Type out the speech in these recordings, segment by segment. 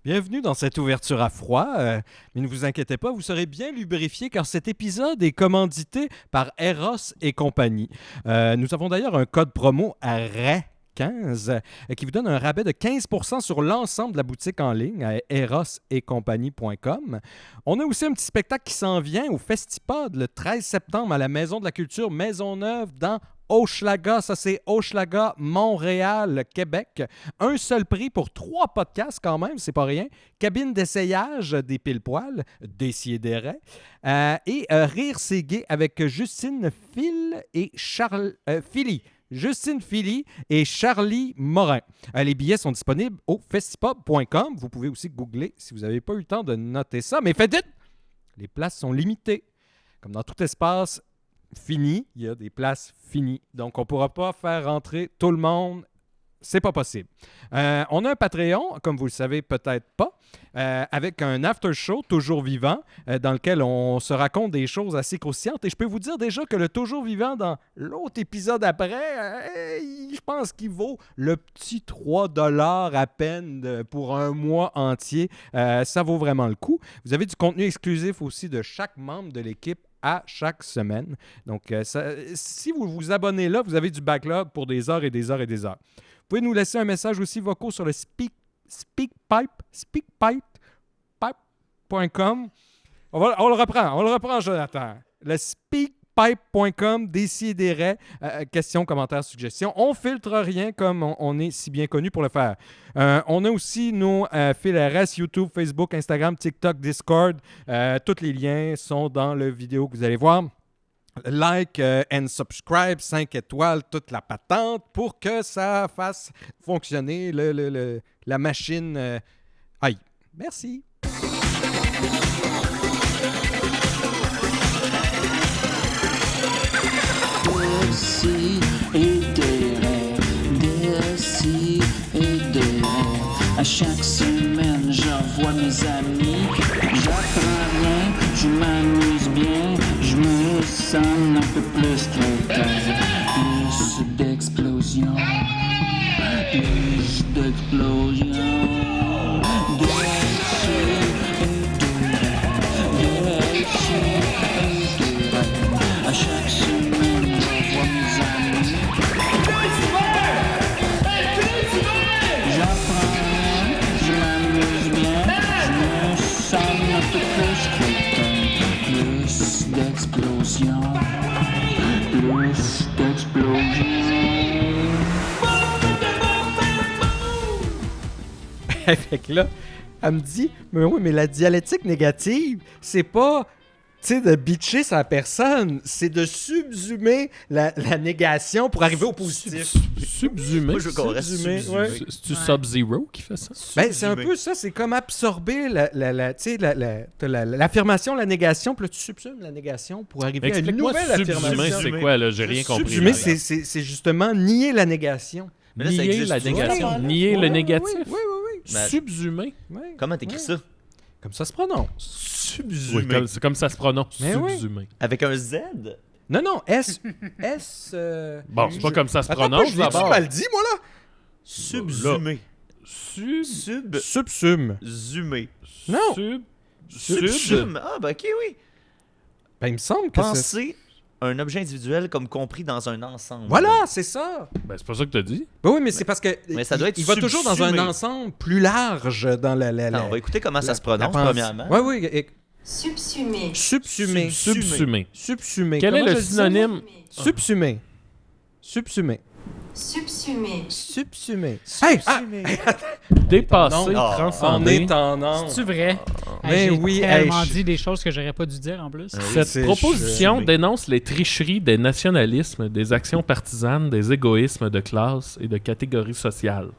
Bienvenue dans cette ouverture à froid, mais ne vous inquiétez pas, vous serez bien lubrifié car cet épisode est commandité par Eros et compagnie. Nous avons d'ailleurs un code promo à RAI15 qui vous donne un rabais de 15% sur l'ensemble de la boutique en ligne à erosetcompagnie.com. On a aussi un petit spectacle qui s'en vient au Festipod le 13 septembre à la Maison de la Culture Maisonneuve dans Hochelaga, ça c'est Hochelaga, Montréal, Québec. Un seul prix pour 3 podcasts quand même, c'est pas rien. Cabine d'essayage des pile-poils, Décideret. Et Rire c'est gay avec Justine Philly et Charlie Morin. Les billets sont disponibles au festipub.com. Vous pouvez aussi googler si vous n'avez pas eu le temps de noter ça. Mais faites vite! Les places sont limitées. Comme dans tout espace fini, il y a des places finies. Donc, on ne pourra pas faire rentrer tout le monde. C'est pas possible. On a un Patreon, comme vous le savez peut-être pas, avec un after show toujours vivant, dans lequel on se raconte des choses assez croustillantes. Et je peux vous dire déjà que le toujours vivant dans l'autre épisode après, je pense qu'il vaut le petit 3$ à peine pour un mois entier. Ça vaut vraiment le coup. Vous avez du contenu exclusif aussi de chaque membre de l'équipe à chaque semaine. Donc, si vous vous abonnez là, vous avez du backlog pour des heures et des heures et des heures. Vous pouvez nous laisser un message aussi vocaux sur le speakpipe.com. On le reprend, Jonathan. Le speakpipe.com, Décideret, questions, commentaires, suggestions. On filtre rien comme on est si bien connu pour le faire. On a aussi nos fils RS, YouTube, Facebook, Instagram, TikTok, Discord. Tous les liens sont dans la vidéo que vous allez voir. Like and subscribe, 5 étoiles, toute la patente pour que ça fasse fonctionner la machine. Aïe, merci. À chaque semaine, j'envoie mes amis. J'apprends rien, je m'amuse bien. Je me sens un peu plus quelqu'un. Plus d'explosion. Plus d'explosion. À chaque semaine, j'envoie mes amis. J'apprends rien, je m'amuse bien. Je me sens un peu plus quelqu'un. Plus d'explosion. Plus d'explosion. Fait que là, elle me dit, mais oui, mais la dialectique négative, c'est pas, tu sais, de bitcher sa personne, c'est de subsumer la négation pour arriver au positif. Subsumer? Moi, je veux qu'on reste Subsumer, subsumé. ouais. C'est-tu Sub-Zero qui fait ça? Ben, c'est un peu ça, c'est comme absorber l'affirmation, la négation, puis là, tu subsumes la négation pour arriver à une Explique-moi, nouvelle subsumer, affirmation. c'est quoi, là? J'ai rien compris. Subsumer, là. c'est justement nier la négation. Mais là, ça Nier existe la toujours. négation. Nier le négatif. Oui. Mais- Subsumer. Comment t'écris ça? Comme ça se prononce. Subsumé. Oui, c'est comme ça se prononce. Mais oui. Subsumer. Avec un Z? Non, S. Bon, c'est pas comme ça se Attends, prononce je l'ai-tu d'abord. mal dit, moi, là? Subsumé. Subsume. Subsumé. Non. Subsume. Ah, ben ok, oui. Ben, il me semble que c'est... Penser un objet individuel comme compris dans un ensemble. Voilà, c'est ça. Ben, c'est pas ça que t'as dit. Ben oui, mais c'est parce que mais ça doit être il va toujours dans un subsumé. ensemble plus large dans la Attends, on va écouter comment ça se prononce, pensée. premièrement. Oui. Subsumer. Subsumer. Subsumer. Subsumer. Quel est Comment le je dis ça? synonyme? Subsumer. Subsumer. Subsumer. Subsumer. Subsumer. Dépasser, Non. Ah, On transcender. est en an. C'est vrai? Mais J'ai oui, tellement hey, dit des choses que j'aurais pas dû dire en plus. Cette c'est- proposition je- dénonce les tricheries des nationalismes, des actions partisanes, des égoïsmes de classe et de catégories sociales.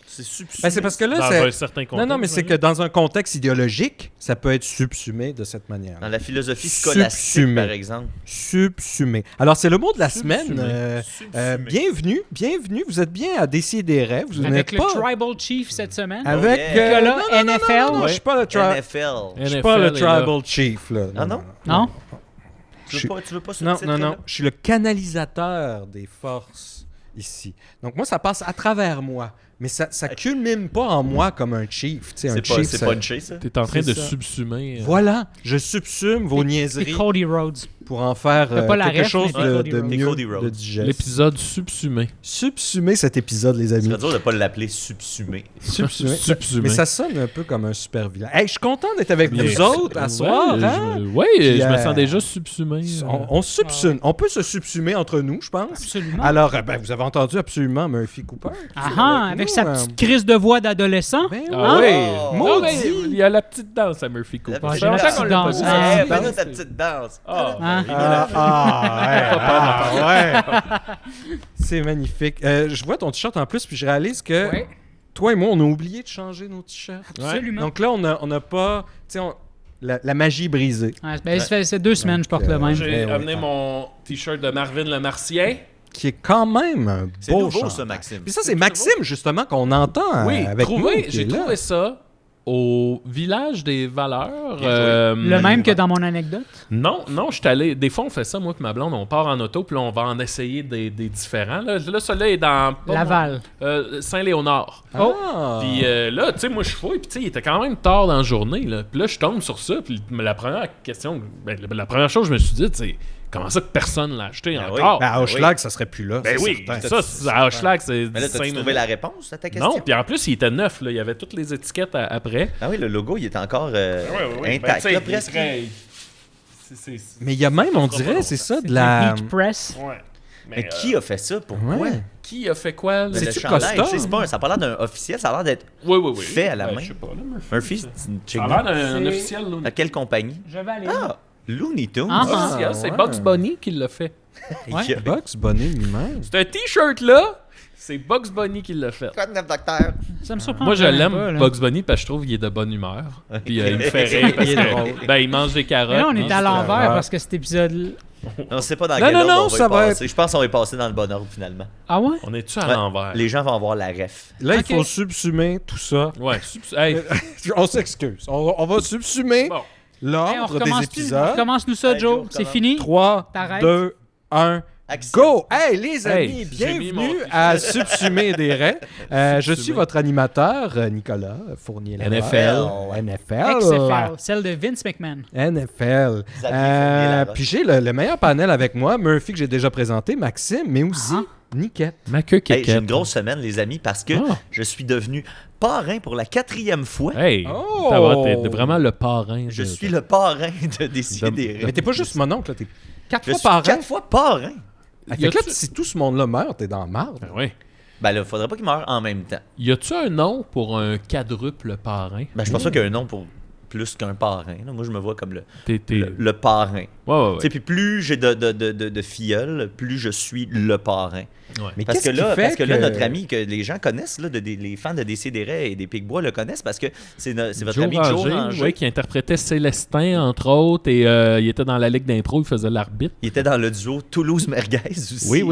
C'est subsumé. Ben, c'est parce que là, Dans c'est... un certain contexte. Non, mais c'est que dans un contexte idéologique, ça peut être subsumé de cette manière. Dans la philosophie scolastique, Subsumé. par exemple. Subsumé. Alors, c'est le mot de la Subsumé. semaine. Subsumé. Bienvenue. Vous êtes bien à Décideret. Vous Avec n'êtes le pas Tribal Chief cette semaine. avec... Oh, yeah. non, NFL. non, je suis pas le NFL. je suis pas le NFL est là. tribal chief là. Ah non? Non? Tu veux pas ce Non, titre-là? non. Je suis le canalisateur des forces ici. Donc moi, ça passe à travers moi. Mais ça culmine pas en moi comme un chief. Tu sais, un chief, C'est ça- punché, ça. T'es en train C'est de ça. subsumer. Voilà, je subsume vos C'est niaiseries Cody Rhodes. pour en faire T'as pas la quelque ref, chose mais de, Cody de Rhodes. mieux, Cody Rhodes. de digeste. L'épisode subsumé. Subsumer cet épisode, les C'est amis. dur de pas l'appeler subsumé. Subsumer. Subsumé. Mais ça sonne un peu comme un super vilain. Hey, je suis content d'être avec Bien. vous autres à soir. Hein? Puis, Je me sens déjà subsumé. On subsume. On peut se subsumer entre nous, je pense. Absolument. Alors, vous avez entendu absolument Murphy Cooper. Avec sa petite crise de voix d'adolescent. Ben Ah oui. oui! Maudit. Ah oui, il y a la petite danse à Murphy Cooper. La Ça j'ai fait la longtemps petite qu'on l'a pas danse. vu. Ah, Hey, fais-nous ta petite danse. Ah, Hein? Ouais. C'est magnifique. Je vois ton t-shirt en plus, puis je réalise que Ouais. toi et moi, on a oublié de changer nos t-shirts. Absolument. Donc là, on n'a pas... Tu sais, la magie est brisée. Ouais, ben, c'est 2 semaines que je porte le même. J'ai Eh oui. amené mon t-shirt de Marvin le Martien. Qui est quand même un C'est beau nouveau, chandail. ça, Maxime. Puis ça, c'est Maxime, justement, qu'on entend Oui, avec nous. qui j'ai est là. trouvé ça au village des valeurs. Le même que dans mon anecdote. Non, je suis allé. Des fois, on fait ça, moi et ma blonde, on part en auto, puis là, on va en essayer des différents. Là, celui-là est dans Laval. Saint-Léonard. Ah. Puis là, tu sais, moi, je fouille, puis tu sais, il était quand même tard dans la journée, là. Puis là, je tombe sur ça, puis la première question, la première chose que je me suis dit, c'est comment ça que personne l'a acheté Ben encore? Ben, à Hochelag, ça serait plus là. Ben c'est oui, certain. ça, à Hochelag, c'est Mais là, 5 t'as-tu trouvé la réponse à ta question? Non, puis en plus, il était neuf, là. Il y avait toutes les étiquettes après. Ah oui, le logo, il est encore Ben, intact, tu sais, là, il presque. serait- Mais il y a même, on dirait, c'est ça, de la... Heat Press. Ouais. Mais qui a fait ça? Pourquoi? Ouais. Qui a fait quoi? là? C'est- Le C'est-tu chandail, custom? tu sais, c'est pas ça a pas l'air d'un officiel, ça a l'air d'être Oui. fait à la main. Je sais pas, là, Murphy. Ça check a l'air d'un C'est- officiel, là. À quelle compagnie? Je vais aller. Ah, Looney Tunes. Ah. Officiel, c'est ouais. Bugs Bunny qui l'a fait. Ouais. Bugs Bunny lui-même. C'est un t-shirt-là, c'est Bugs Bunny qui l'a fait. Quoi de neuf, docteur? Ça me surprend. Moi, je vraiment l'aime, pas, là. Bugs Bunny, parce que je trouve qu'il est de bonne humeur. Puis il me fait rire parce Il est drôle. que, ben, il mange des carottes. Mais là, on est puis à c'est- l'envers Ouais. parce que cet épisode. On sait pas dans Non, quel non, ordre non, on ça va va y passer. Je pense qu'on va y passer dans le bon ordre, finalement. Ah ouais? On est-tu à Ouais, l'envers? Les gens vont avoir la ref. Là, Ok. il faut subsumer tout ça. Ouais, hey, On s'excuse. On va subsumer bon. Hey, on l'ordre des recommence épisodes. Recommence-nous ça, Hey, Joe, Joe. C'est recommence. fini? 3, T'arrêtes. 2, 1... Action. Go! Hey, les amis, Hey, j'ai mis bienvenue mon à Subsumer des raies. Je suis Subsumer. votre animateur, Nicolas Fournier. NFL. NFL. XFL, celle de Vince McMahon. NFL. Xavier Fournier-Laroche. Puis j'ai le meilleur panel avec moi, Murphy que j'ai déjà présenté, Maxime, mais aussi Niquette. Ma queue Hey, kékette. j'ai une grosse semaine, les amis, parce que Ah. je suis devenu parrain pour la 4e fois. Hey, Oh! ça va, t'es vraiment le parrain. Je de- suis le parrain de Décider. Mais t'es pas juste mon oncle, là, t'es 4 Je fois suis par an. 4 fois parrain. Fait que Y a-tu- là, si tout ce monde-là meurt, t'es dans la marde. Ben oui. Ben là, faudrait pas qu'il meure en même temps. Y a-tu un nom pour un quadruple parrain? Ben, je pense pas qu'il y a un nom pour plus qu'un parrain. là. Moi, je me vois comme T'es... le parrain. Ouais. Tu sais, puis plus j'ai de filleuls, plus je suis le parrain. Mais Parce que, qu'est-ce qui là, fait parce que là, notre ami que les gens connaissent, là, les fans de Décideret et des Picbois le connaissent parce que c'est votre ami Joe Ranger. ouais, qui interprétait Célestin, entre autres, et il était dans la Ligue d'impro, il faisait l'arbitre. Il était dans le duo Toulouse-Merguez aussi. Oui.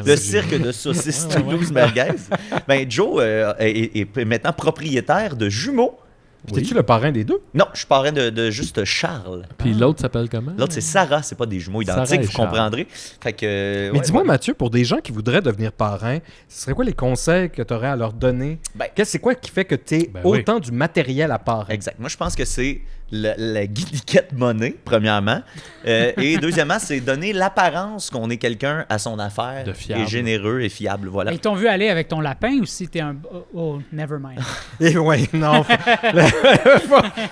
Le cirque de saucisses Toulouse-Merguez. Ben, Joe est maintenant propriétaire de jumeaux. Puis t'es-tu le parrain des deux? Non, je parlais de juste Charles. Puis l'autre s'appelle comment? L'autre, c'est Sarah. C'est pas des jumeaux identiques, Sarah et vous Charles. comprendrez. Fait que, Mais ouais, dis-moi, ouais. Mathieu, pour des gens qui voudraient devenir parrains, ce serait quoi les conseils que tu aurais à leur donner? Ben- C'est quoi qui fait que tu es Ben oui. autant du matériel à parrain? Exact. Moi, je pense que c'est la guidiquette monnaie, premièrement. Et deuxièmement, c'est donner l'apparence qu'on est quelqu'un à son affaire. De fiable. Et généreux et fiable. Voilà. Ils t'ont vu aller avec ton lapin ou si t'es un. Oh, never mind. Et ouais, non.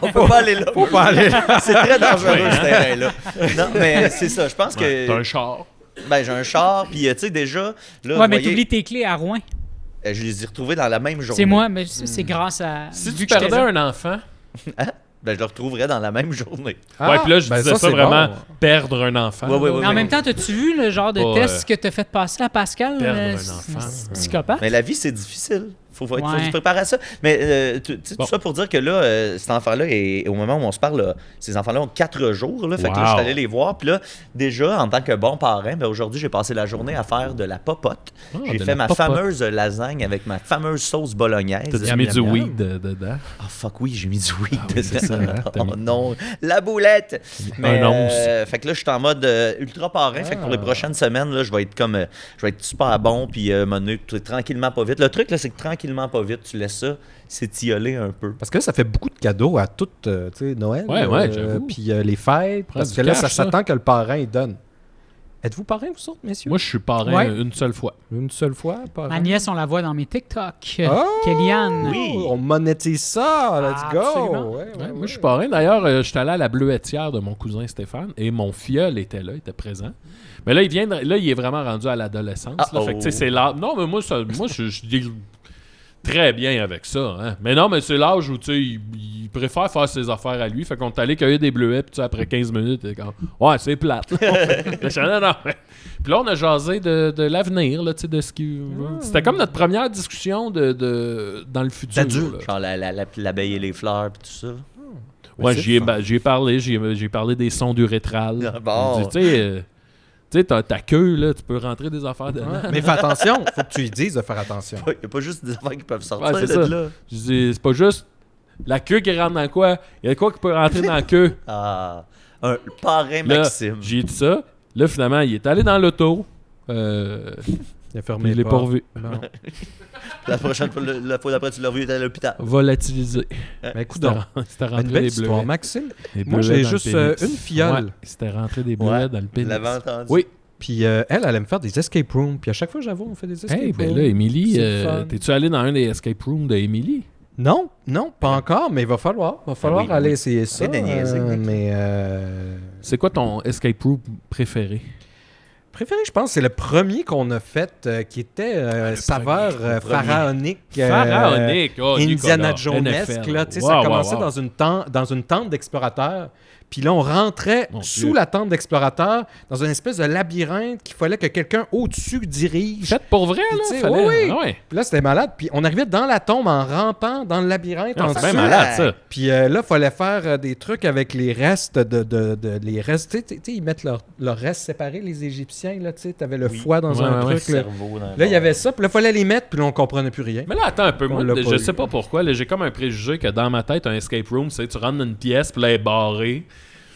On peut pas aller là. Faut pas aller là. C'est très dangereux, ce terrain-là. Non, mais c'est ça. Je pense que... T'as un char. Ben, j'ai un char, puis tu sais, déjà... Là, Ouais, vous mais voyez, t'oublies tes clés à Rouen. je les ai retrouvés dans la même journée. C'est moi, mais c'est grâce à. Si vu tu que j'étais perdais là. un enfant... Ben, je le retrouverais dans la même journée. ouais, puis là, je disais ça c'est vraiment, bon. perdre un enfant. Ouais, ouais, Mais en même temps, t'as-tu vu le genre de Pas, test que t'as fait passer à Pascal? perdre un C'est enfant. psychopathe. Mais la vie, c'est difficile. Faut Ouais. se préparer à ça. Mais tu sais, Bon. tout ça pour dire que là, cet enfant-là, au moment où on se parle, là, ces enfants-là ont 4 jours. Là, fait que là, je suis Wow. allé les voir. Puis là, déjà, en tant que bon parrain, ben, aujourd'hui, j'ai passé la journée à faire de la popote. Ah, J'ai de fait la ma popote. fameuse lasagne avec ma fameuse sauce bolognaise. T'as-tu Miam, mis miam, du miam. weed dedans? Ah, fuck oui, j'ai mis du weed Ah oui, c'est ça, dedans. hein, t'as Oh mis- non, la boulette! Mais, Un once. fait que là, je suis en mode ultra parrain. Fait que pour les prochaines semaines, là, je vais être super bon, puis tranquillement, pas vite. Le truc, là, c'est que tranquillement, tranquillement, pas vite, tu laisses ça s'étioler un peu. Parce que là, ça fait beaucoup de cadeaux à tout Noël. Ouais, j'avoue. Puis les fêtes. Prends Parce du que là, cash, ça ça. s'attend que le parrain il donne. Êtes-vous parrain, vous autres, messieurs? Moi, je suis parrain Ouais. une seule fois. Une seule fois, parrain. Ma nièce, on la voit dans mes TikTok. Oh! Kellyanne. Oui. On monétise ça, let's go! Absolument. Ouais, moi, je suis parrain. D'ailleurs, je suis allé à la bleuetière de mon cousin Stéphane et mon filleul était là, il était présent. Mais là, il est vraiment rendu à l'adolescence. là. Fait que, tu sais, c'est l'âge. Non, mais moi, je dis très bien avec ça. Hein. Mais non, mais c'est l'âge où, tu sais, il préfère faire ses affaires à lui. Fait qu'on est allé cueillir des bleuets, puis tu sais, après 15 minutes, il est comme, ouais, c'est plate. Je dis, non. Puis là, on a jasé de l'avenir, là, tu sais, de ce qui. C'était comme notre première discussion dans le futur. D'adulte. là. Genre l'abeille et les fleurs, puis tout ça. Ouais, c'est j'y ai, le fun. j'ai parlé, j'ai parlé des sons d'urétral. Ah, bon. Tu sais, ta queue, là, tu peux rentrer des affaires dedans. Mais fais attention, faut que tu lui dises de faire attention. Il n'y a pas juste des affaires qui peuvent sortir Ouais, c'est de ça. là. Je dis, c'est pas juste la queue qui rentre dans quoi. Il y a quoi qui peut rentrer dans la queue. Ah, un parrain Là, Maxime. j'ai dit ça. Là, finalement, il est allé dans l'auto. Il a fermé Il l'est les pas portes. revu. Non. La prochaine fois, la fois d'après, tu l'as revu, il était à l'hôpital. Volatiliser. Mais écoute, C'était une rentré belle des histoire, bleuets. Maxime. Des Moi, bleuets j'ai dans le juste pénis. une fiole. Ouais, c'était rentré des bleuets Ouais, dans le Je pénis. l'avais entendu. Oui. Puis elle allait me faire des escape rooms. Puis à chaque fois, j'avoue, on fait des escape Hey, rooms. ben là, Émilie, C'est fun. t'es-tu allé dans un des escape rooms de Émilie? Non, pas encore, mais il va falloir. oui, aller oui. essayer ça. Arrête de niaiser, Nick. Mais C'est quoi ton escape room préféré? préféré, je pense, c'est le premier qu'on a fait qui était saveur premier. pharaonique. Pharaonique! Oh, Indiana Nicolas, Jonesque. NFL. Là, tu sais, Wow, ça wow, commençait wow. dans une tente d'explorateur. Puis là, on rentrait Mon sous Dieu. la tente d'explorateur dans une espèce de labyrinthe qu'il fallait que quelqu'un au-dessus dirige. Fait pour vrai, Puis, là? tu sais, Fallait... oui. Ah ouais. Puis là, c'était malade. Puis on arrivait dans la tombe en rampant dans le labyrinthe. Non, en c'est bien dessous. malade, ça. Puis là, il fallait faire des trucs avec les restes les restes. Tu sais, ils mettent leurs restes séparés, les Égyptiens. Là, tu sais, t'avais le Oui. foie dans Ouais, un ouais, truc. Là, Cerveau dans Là, il y avait ça. Puis là, il fallait les mettre. Puis là, on comprenait plus rien. Mais là, attends un peu. On Moi, l'a pas je eu. sais pas pourquoi. Là, j'ai comme un préjugé que dans ma tête, un escape room, c'est tu rentres dans une pièce, puis là, elle est barrée.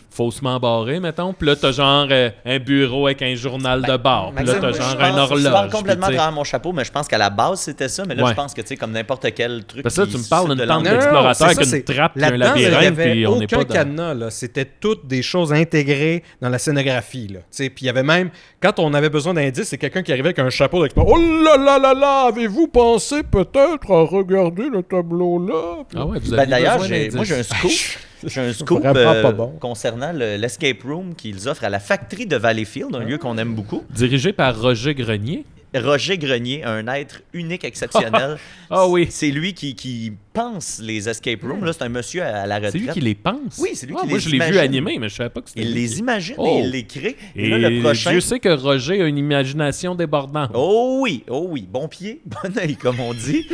Faussement barré, mettons. Puis là, t'as genre un bureau avec un journal de bord. Puis là, Maxime, t'as moi, genre je un pense- horloge. Je parle puis complètement tu sais- derrière mon chapeau, mais je pense qu'à la base, c'était ça. Mais là, Ouais. je pense que, tu sais, comme n'importe quel truc. Parce que là, qui tu me parles suscite d'une de tente l'envie. d'explorateur c'est avec ça, une trappe puis un Là-dedans, là, il n'y labyrinthe, avait puis on n'est aucun pas dans... cadenas. Là. C'était toutes des choses intégrées dans la scénographie. Là. Tu sais, puis il y avait même, quand on avait besoin d'indices, c'est quelqu'un qui arrivait avec un chapeau d'explorateur. Oh là là là là, avez-vous pensé peut-être à regarder le tableau là? Puis Ah ouais, vous Ben, avez D'ailleurs, besoin d'indices. moi, j'ai un scoop. J'ai un scoop Vraiment pas bon. concernant l'escape room qu'ils offrent à la factory de Valleyfield, un lieu qu'on aime beaucoup. Dirigé par Roger Grenier. Roger Grenier, un être unique, exceptionnel. Ah oui. C'est lui qui pense les escape rooms. Là, c'est un monsieur à la retraite. C'est lui qui les pense. Oui, c'est lui Ah, qui moi, les je l'ai vu imagine. animer, mais je savais pas que c'était Il lui. les imagine Oh. et il les crée. Et, Et là, le prochain... Dieu sait que Roger a une imagination débordante. Oh oui. Bon pied, bon oeil, comme on dit.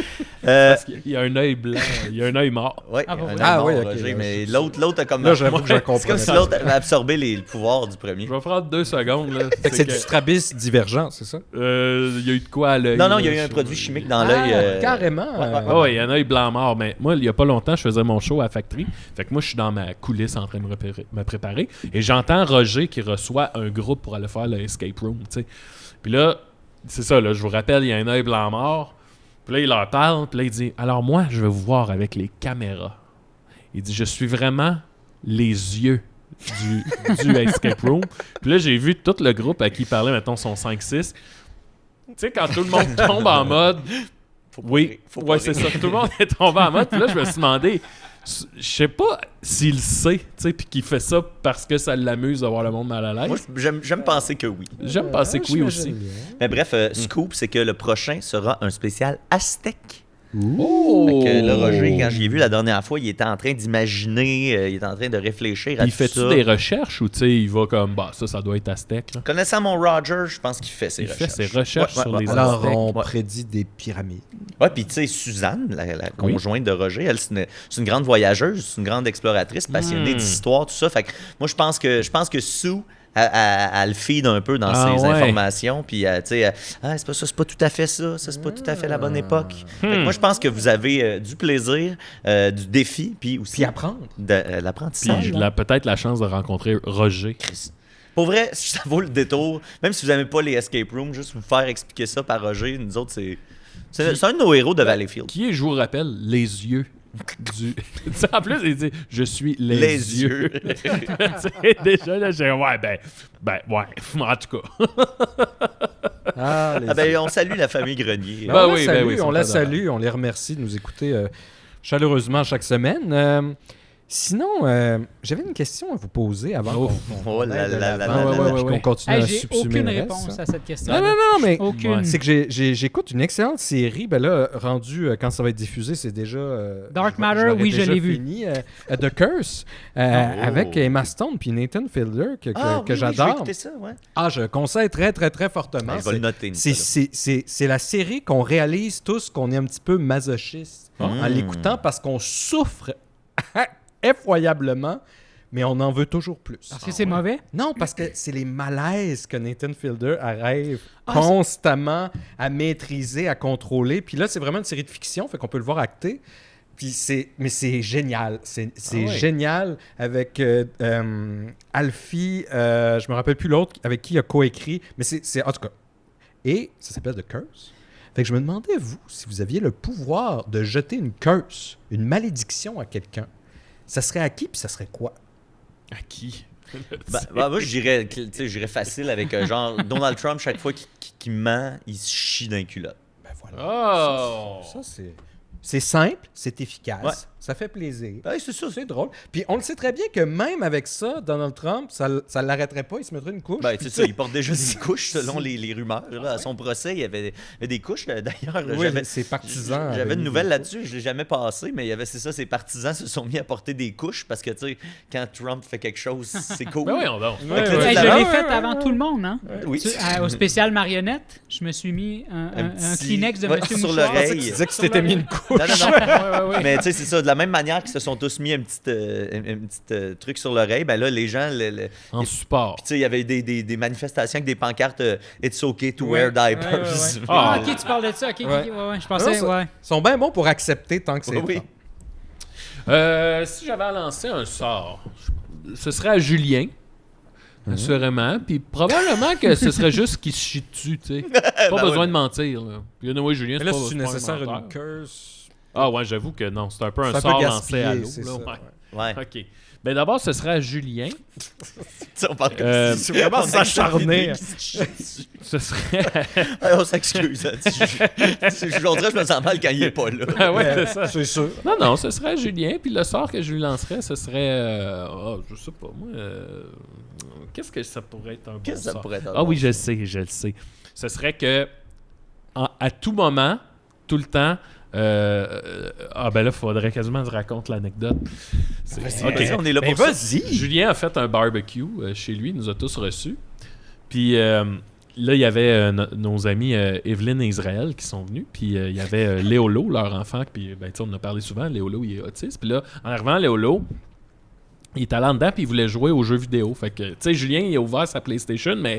Parce qu'il y a un œil blanc, il y a un œil mort. Ouais, Ah, bon, un oui. Ah mort, oui, ok, Roger, ouais, mais c'est- l'autre a comme... Là, j'avoue que je C'est comprends. comme si l'autre avait absorbé les pouvoirs du premier. Je vais prendre 2 secondes. Là. Fait que c'est du strabisme divergent, c'est ça? Il y a eu de quoi à l'œil. Non, il y a là, eu un sur- produit chimique dans l'œil. Carrément. Ah ouais, il y a un œil blanc mort. Mais moi, il y a pas longtemps, je faisais mon show à Factory. Fait que moi, je suis dans ma coulisse en train de me préparer. Et j'entends Roger qui reçoit un groupe pour aller faire le escape room, tu sais. Puis là, c'est ça, là, je vous rappelle, il y a un œil blanc mort. Puis là, il leur parle. Puis là, il dit, alors moi, je vais vous voir avec les caméras. Il dit, je suis vraiment les yeux du escape room. Puis là, j'ai vu tout le groupe à qui il parlait, mettons, son 5-6. Tu sais, quand tout le monde tombe en mode... Oui, Faut ouais, pas c'est rire. ça. Tout le monde est tombé en mode. Puis là, je me suis demandé, je sais pas s'il sait, tu sais, puis qu'il fait ça parce que ça l'amuse de voir le monde mal à Moi, l'aise. j'aime penser que oui. J'aime penser que oui aussi. Mais bref, scoop, c'est que le prochain sera un spécial Aztèque. Oh! Fait que le Roger, quand j'y ai vu la dernière fois, il était en train d'imaginer, il était en train de réfléchir à Il tout fait-tu ça. des recherches ou tu sais, il va comme, bah, ça doit être aztèque, là. Connaissant mon Roger, je pense qu'il fait ses Il fait recherches. ses recherches sur les Alors, Aztèques. on Ouais. prédit des pyramides. Ouais, puis tu sais, Suzanne, la conjointe de Roger, elle, c'est une grande voyageuse, c'est une grande exploratrice, passionnée d'histoire, tout ça. Fait que moi, je pense que Sue, elle le feed un peu dans Ah ses ouais. informations, puis tu sais, c'est pas ça, c'est pas tout à fait ça, c'est pas tout à fait la bonne époque. Fait que moi, je pense que vous avez du plaisir, du défi, puis aussi Puis apprendre. de Puis l'apprentissage. j'ai peut-être la chance de rencontrer Roger. Pour vrai, ça vaut le détour. Même si vous n'aimez pas les escape rooms, juste vous faire expliquer ça par Roger, nous autres, C'est un de nos héros de Valleyfield. Qui est, je vous rappelle, les yeux du... en plus, il dit « Je suis les yeux. » Déjà, là, j'ai ouais, en tout cas. On salue la famille Grenier. Ben on oui, la salue, oui, ils sont on la adorables. salue, on les remercie de nous écouter chaleureusement chaque semaine. Sinon, j'avais une question à vous poser avant Oh là aille de là là l'avant, là là. puis qu'on continue Hey, à j'ai subsumer aucune le reste. réponse à cette question. Non, mais Aucune. c'est que j'écoute une excellente série. Ben là, rendu quand ça va être diffusé, c'est déjà. Dark je Matter, l'aurais oui, je déjà l'ai vu. fini, The Curse, avec Emma Stone puis Nathan Fielder, que Oui, je vais j'adore. écouter ça, ouais. Je conseille très, très, très fortement. Je vais le noter. Nicolas. C'est la série qu'on réalise tous qu'on est un petit peu masochiste en l'écoutant parce qu'on souffre effroyablement, mais on en veut toujours plus. Parce que c'est mauvais? Non, parce que c'est les malaises que Nathan Fielder arrive Ah, constamment à maîtriser, à contrôler. Puis là, c'est vraiment une série de fiction, fait qu'on peut le voir acter. Mais c'est génial. C'est génial avec Alfie, je me rappelle plus l'autre avec qui il a coécrit, mais c'est en tout cas. Et ça s'appelle The Curse. Fait que je me demandais, vous, si vous aviez le pouvoir de jeter une curse, une malédiction à quelqu'un, ça serait à qui puis ça serait quoi? À qui? Moi, je dirais facile avec genre Donald Trump, chaque fois qu'il ment, il se chie dans les culottes. Ben voilà. Oh! Ça, c'est simple, c'est efficace, Ouais. ça fait plaisir. Ouais, c'est ça. C'est drôle. Puis on le sait très bien que même avec ça, Donald Trump, ça l'arrêterait pas, il se mettrait une couche. C'est ça, il porte déjà des couches selon les rumeurs. Là. À son procès, il y avait des couches. D'ailleurs, Oui, ses partisans. j'avais une avaient nouvelle mis des là-dessus, je ne l'ai jamais passé, mais il y avait, c'est ça, ses partisans se sont mis à porter des couches parce que, tu sais, quand Trump fait quelque chose, c'est cool. Ben oui, on donne. Ouais, Fait que, ouais. Hey, là, je là, l'ai ouais, fait avant tout le monde, hein? Oui. Au spécial marionnette, je me suis mis un petit- Kleenex de ouais, Monsieur sur Mouchoir. l'oreille. Tu disais que tu t'étais mis une couche. Non. Mais tu sais, c'est ça. De la même manière qu'ils se sont tous mis un petit truc sur l'oreille, ben là, les gens. En support. Puis tu sais, il y avait des manifestations avec des pancartes It's okay to Ouais. wear diapers. Ouais. Ah. Ok, tu parles de ça. Ok, Ouais. je pensais, Non, ouais. Ils sont bien bons pour accepter tant que c'est Oui. Trump. Si j'avais à lancer un sort, ce serait à Julien. Assurément. Puis probablement que ce serait juste qu'il se chie dessus, tu sais. Pas besoin de mentir, là. Puis anyway, Julien, Mais là, pas- c'est c'est pas un nécessaire menteur. une curse. Ah ouais, j'avoue que non. C'est un peu un C'est un sort peu lancé à gaspillé, l'eau. c'est là, ça. ouais. Ouais. OK. Ben d'abord, ce serait à Julien. Tu sais, on parle comme Euh, si- c'est vraiment on a s'acharner. une idée qui se chie dessus. Ce serait... Ah, on s'excuse. Hein. On dirait que je me sens mal quand il est pas là. Ah ouais, c'est ça. C'est sûr. Non, ce serait à Julien. Puis le sort que je lui lancerais, ce serait... je sais pas, moi... qu'est-ce que ça pourrait être un bon Qu'est-ce que ça sort? pourrait être un Ah bon oui, je le sais. Ce serait que, à tout moment, tout le temps... ben là, il faudrait quasiment que je raconte l'anecdote. Vas-y, Ok. vas-y, on est là Ben pour ça. vas-y. Julien a fait un barbecue chez lui, il nous a tous reçus. Puis là, il y avait nos amis Evelyne et Israël qui sont venus. Puis il y avait Léolo, leur enfant. Puis ben, tu sais, on en a parlé souvent. Léolo, il est autiste. Puis là, en arrivant, Léolo, il était allé en dedans puis il voulait jouer aux jeux vidéo. Fait que, tu sais, Julien, il a ouvert sa PlayStation, mais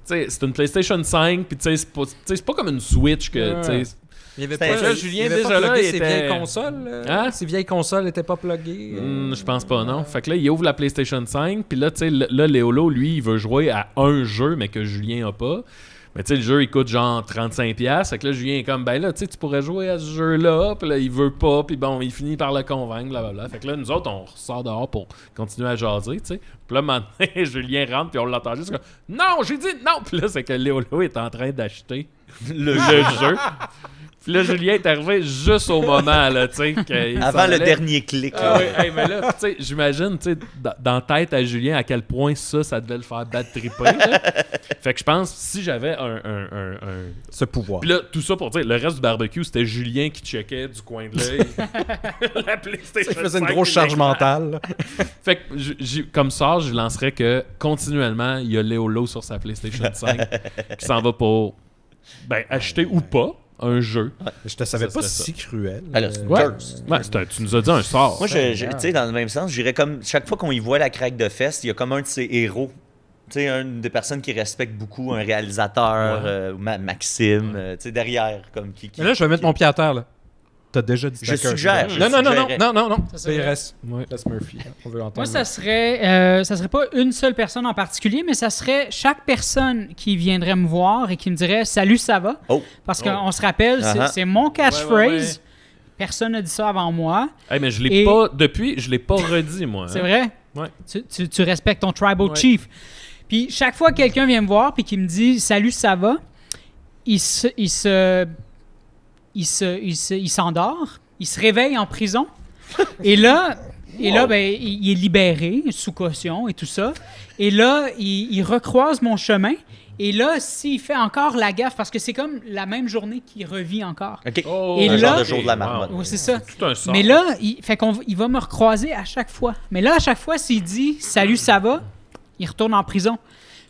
tu sais, c'est une PlayStation 5. Puis tu sais, c'est pas comme une Switch que, tu sais, Il y avait C'était- pas, là, Julien, il avait déjà pas là, plugué il ses était- vieilles consoles. Hein? Ses vieilles consoles n'étaient pas pluguées. Je pense pas, non. Fait que là, il ouvre la PlayStation 5, puis là, tu sais, là, Léolo, lui, il veut jouer à un jeu, mais que Julien a pas. Mais tu sais, le jeu, il coûte genre 35$. Fait que là, Julien est comme, ben là, tu sais, tu pourrais jouer à ce jeu-là, puis là, il veut pas, puis bon, il finit par le convaincre, blablabla. Fait que là, nous autres, on ressort dehors pour continuer à jaser, tu sais. Puis là, un moment donné, Julien rentre, puis on l'entend juste comme, non, j'ai dit non! Puis là, c'est que Léolo est en train d'acheter le jeu. Puis là, Julien est arrivé juste au moment, là, tu sais. qu'il s'en Avant le allait. dernier clic. Ah là. oui, hey, mais là, tu sais, j'imagine, tu sais, dans la tête à Julien, à quel point ça devait le faire bad tripper. Là. Fait que je pense, si j'avais un... Ce pouvoir. Puis là, tout ça pour dire, le reste du barbecue, c'était Julien qui checkait du coin de l'œil. La PlayStation Il faisait une 5, grosse charge mentale. Fait que, comme ça, je lancerais que, continuellement, il y a Léolo sur sa PlayStation 5 qui s'en va pour, acheter ou pas un jeu. Je te savais Ça pas serait si cruel. Alors, c'est une Ouais, curse. ouais tu nous as dit un sort. Moi, tu sais, dans le même sens, j'irais comme chaque fois qu'on y voit la craque de fesses, il y a comme un de ses héros. Tu sais, une des personnes qui respecte beaucoup, un réalisateur, Maxime, tu sais, derrière. Comme qui Mais là, je vais mettre mon pied à terre. Là. T'as déjà dit Je Tucker. suggère, je Non. suggérais. Ça serait- reste. Ouais. Reste Murphy. On veut entendre. Moi, ça serait pas une seule personne en particulier, mais ça serait chaque personne qui viendrait me voir et qui me dirait « Salut, ça va? Oh. » Parce qu'on se rappelle, c'est mon catchphrase. Ouais. Personne n'a dit ça avant moi. Hey, mais je l'ai pas... Depuis, je l'ai pas redit, moi. C'est hein. vrai? Ouais. Tu respectes ton tribal Ouais. chief. Puis chaque fois que quelqu'un vient me voir puis qui me dit « Salut, ça va? » il s'endort, il se réveille en prison. Et là, ben, il est libéré sous caution et tout ça. Et là, il recroise mon chemin. Et là, s'il fait encore la gaffe, parce que c'est comme la même journée qu'il revit encore. OK. Oh, Et un là- genre de jour de la marmotte. Oui, c'est ça. Tout un sort. Mais là, il va me recroiser à chaque fois. Mais là, à chaque fois, s'il dit « Salut, ça va? », il retourne en prison.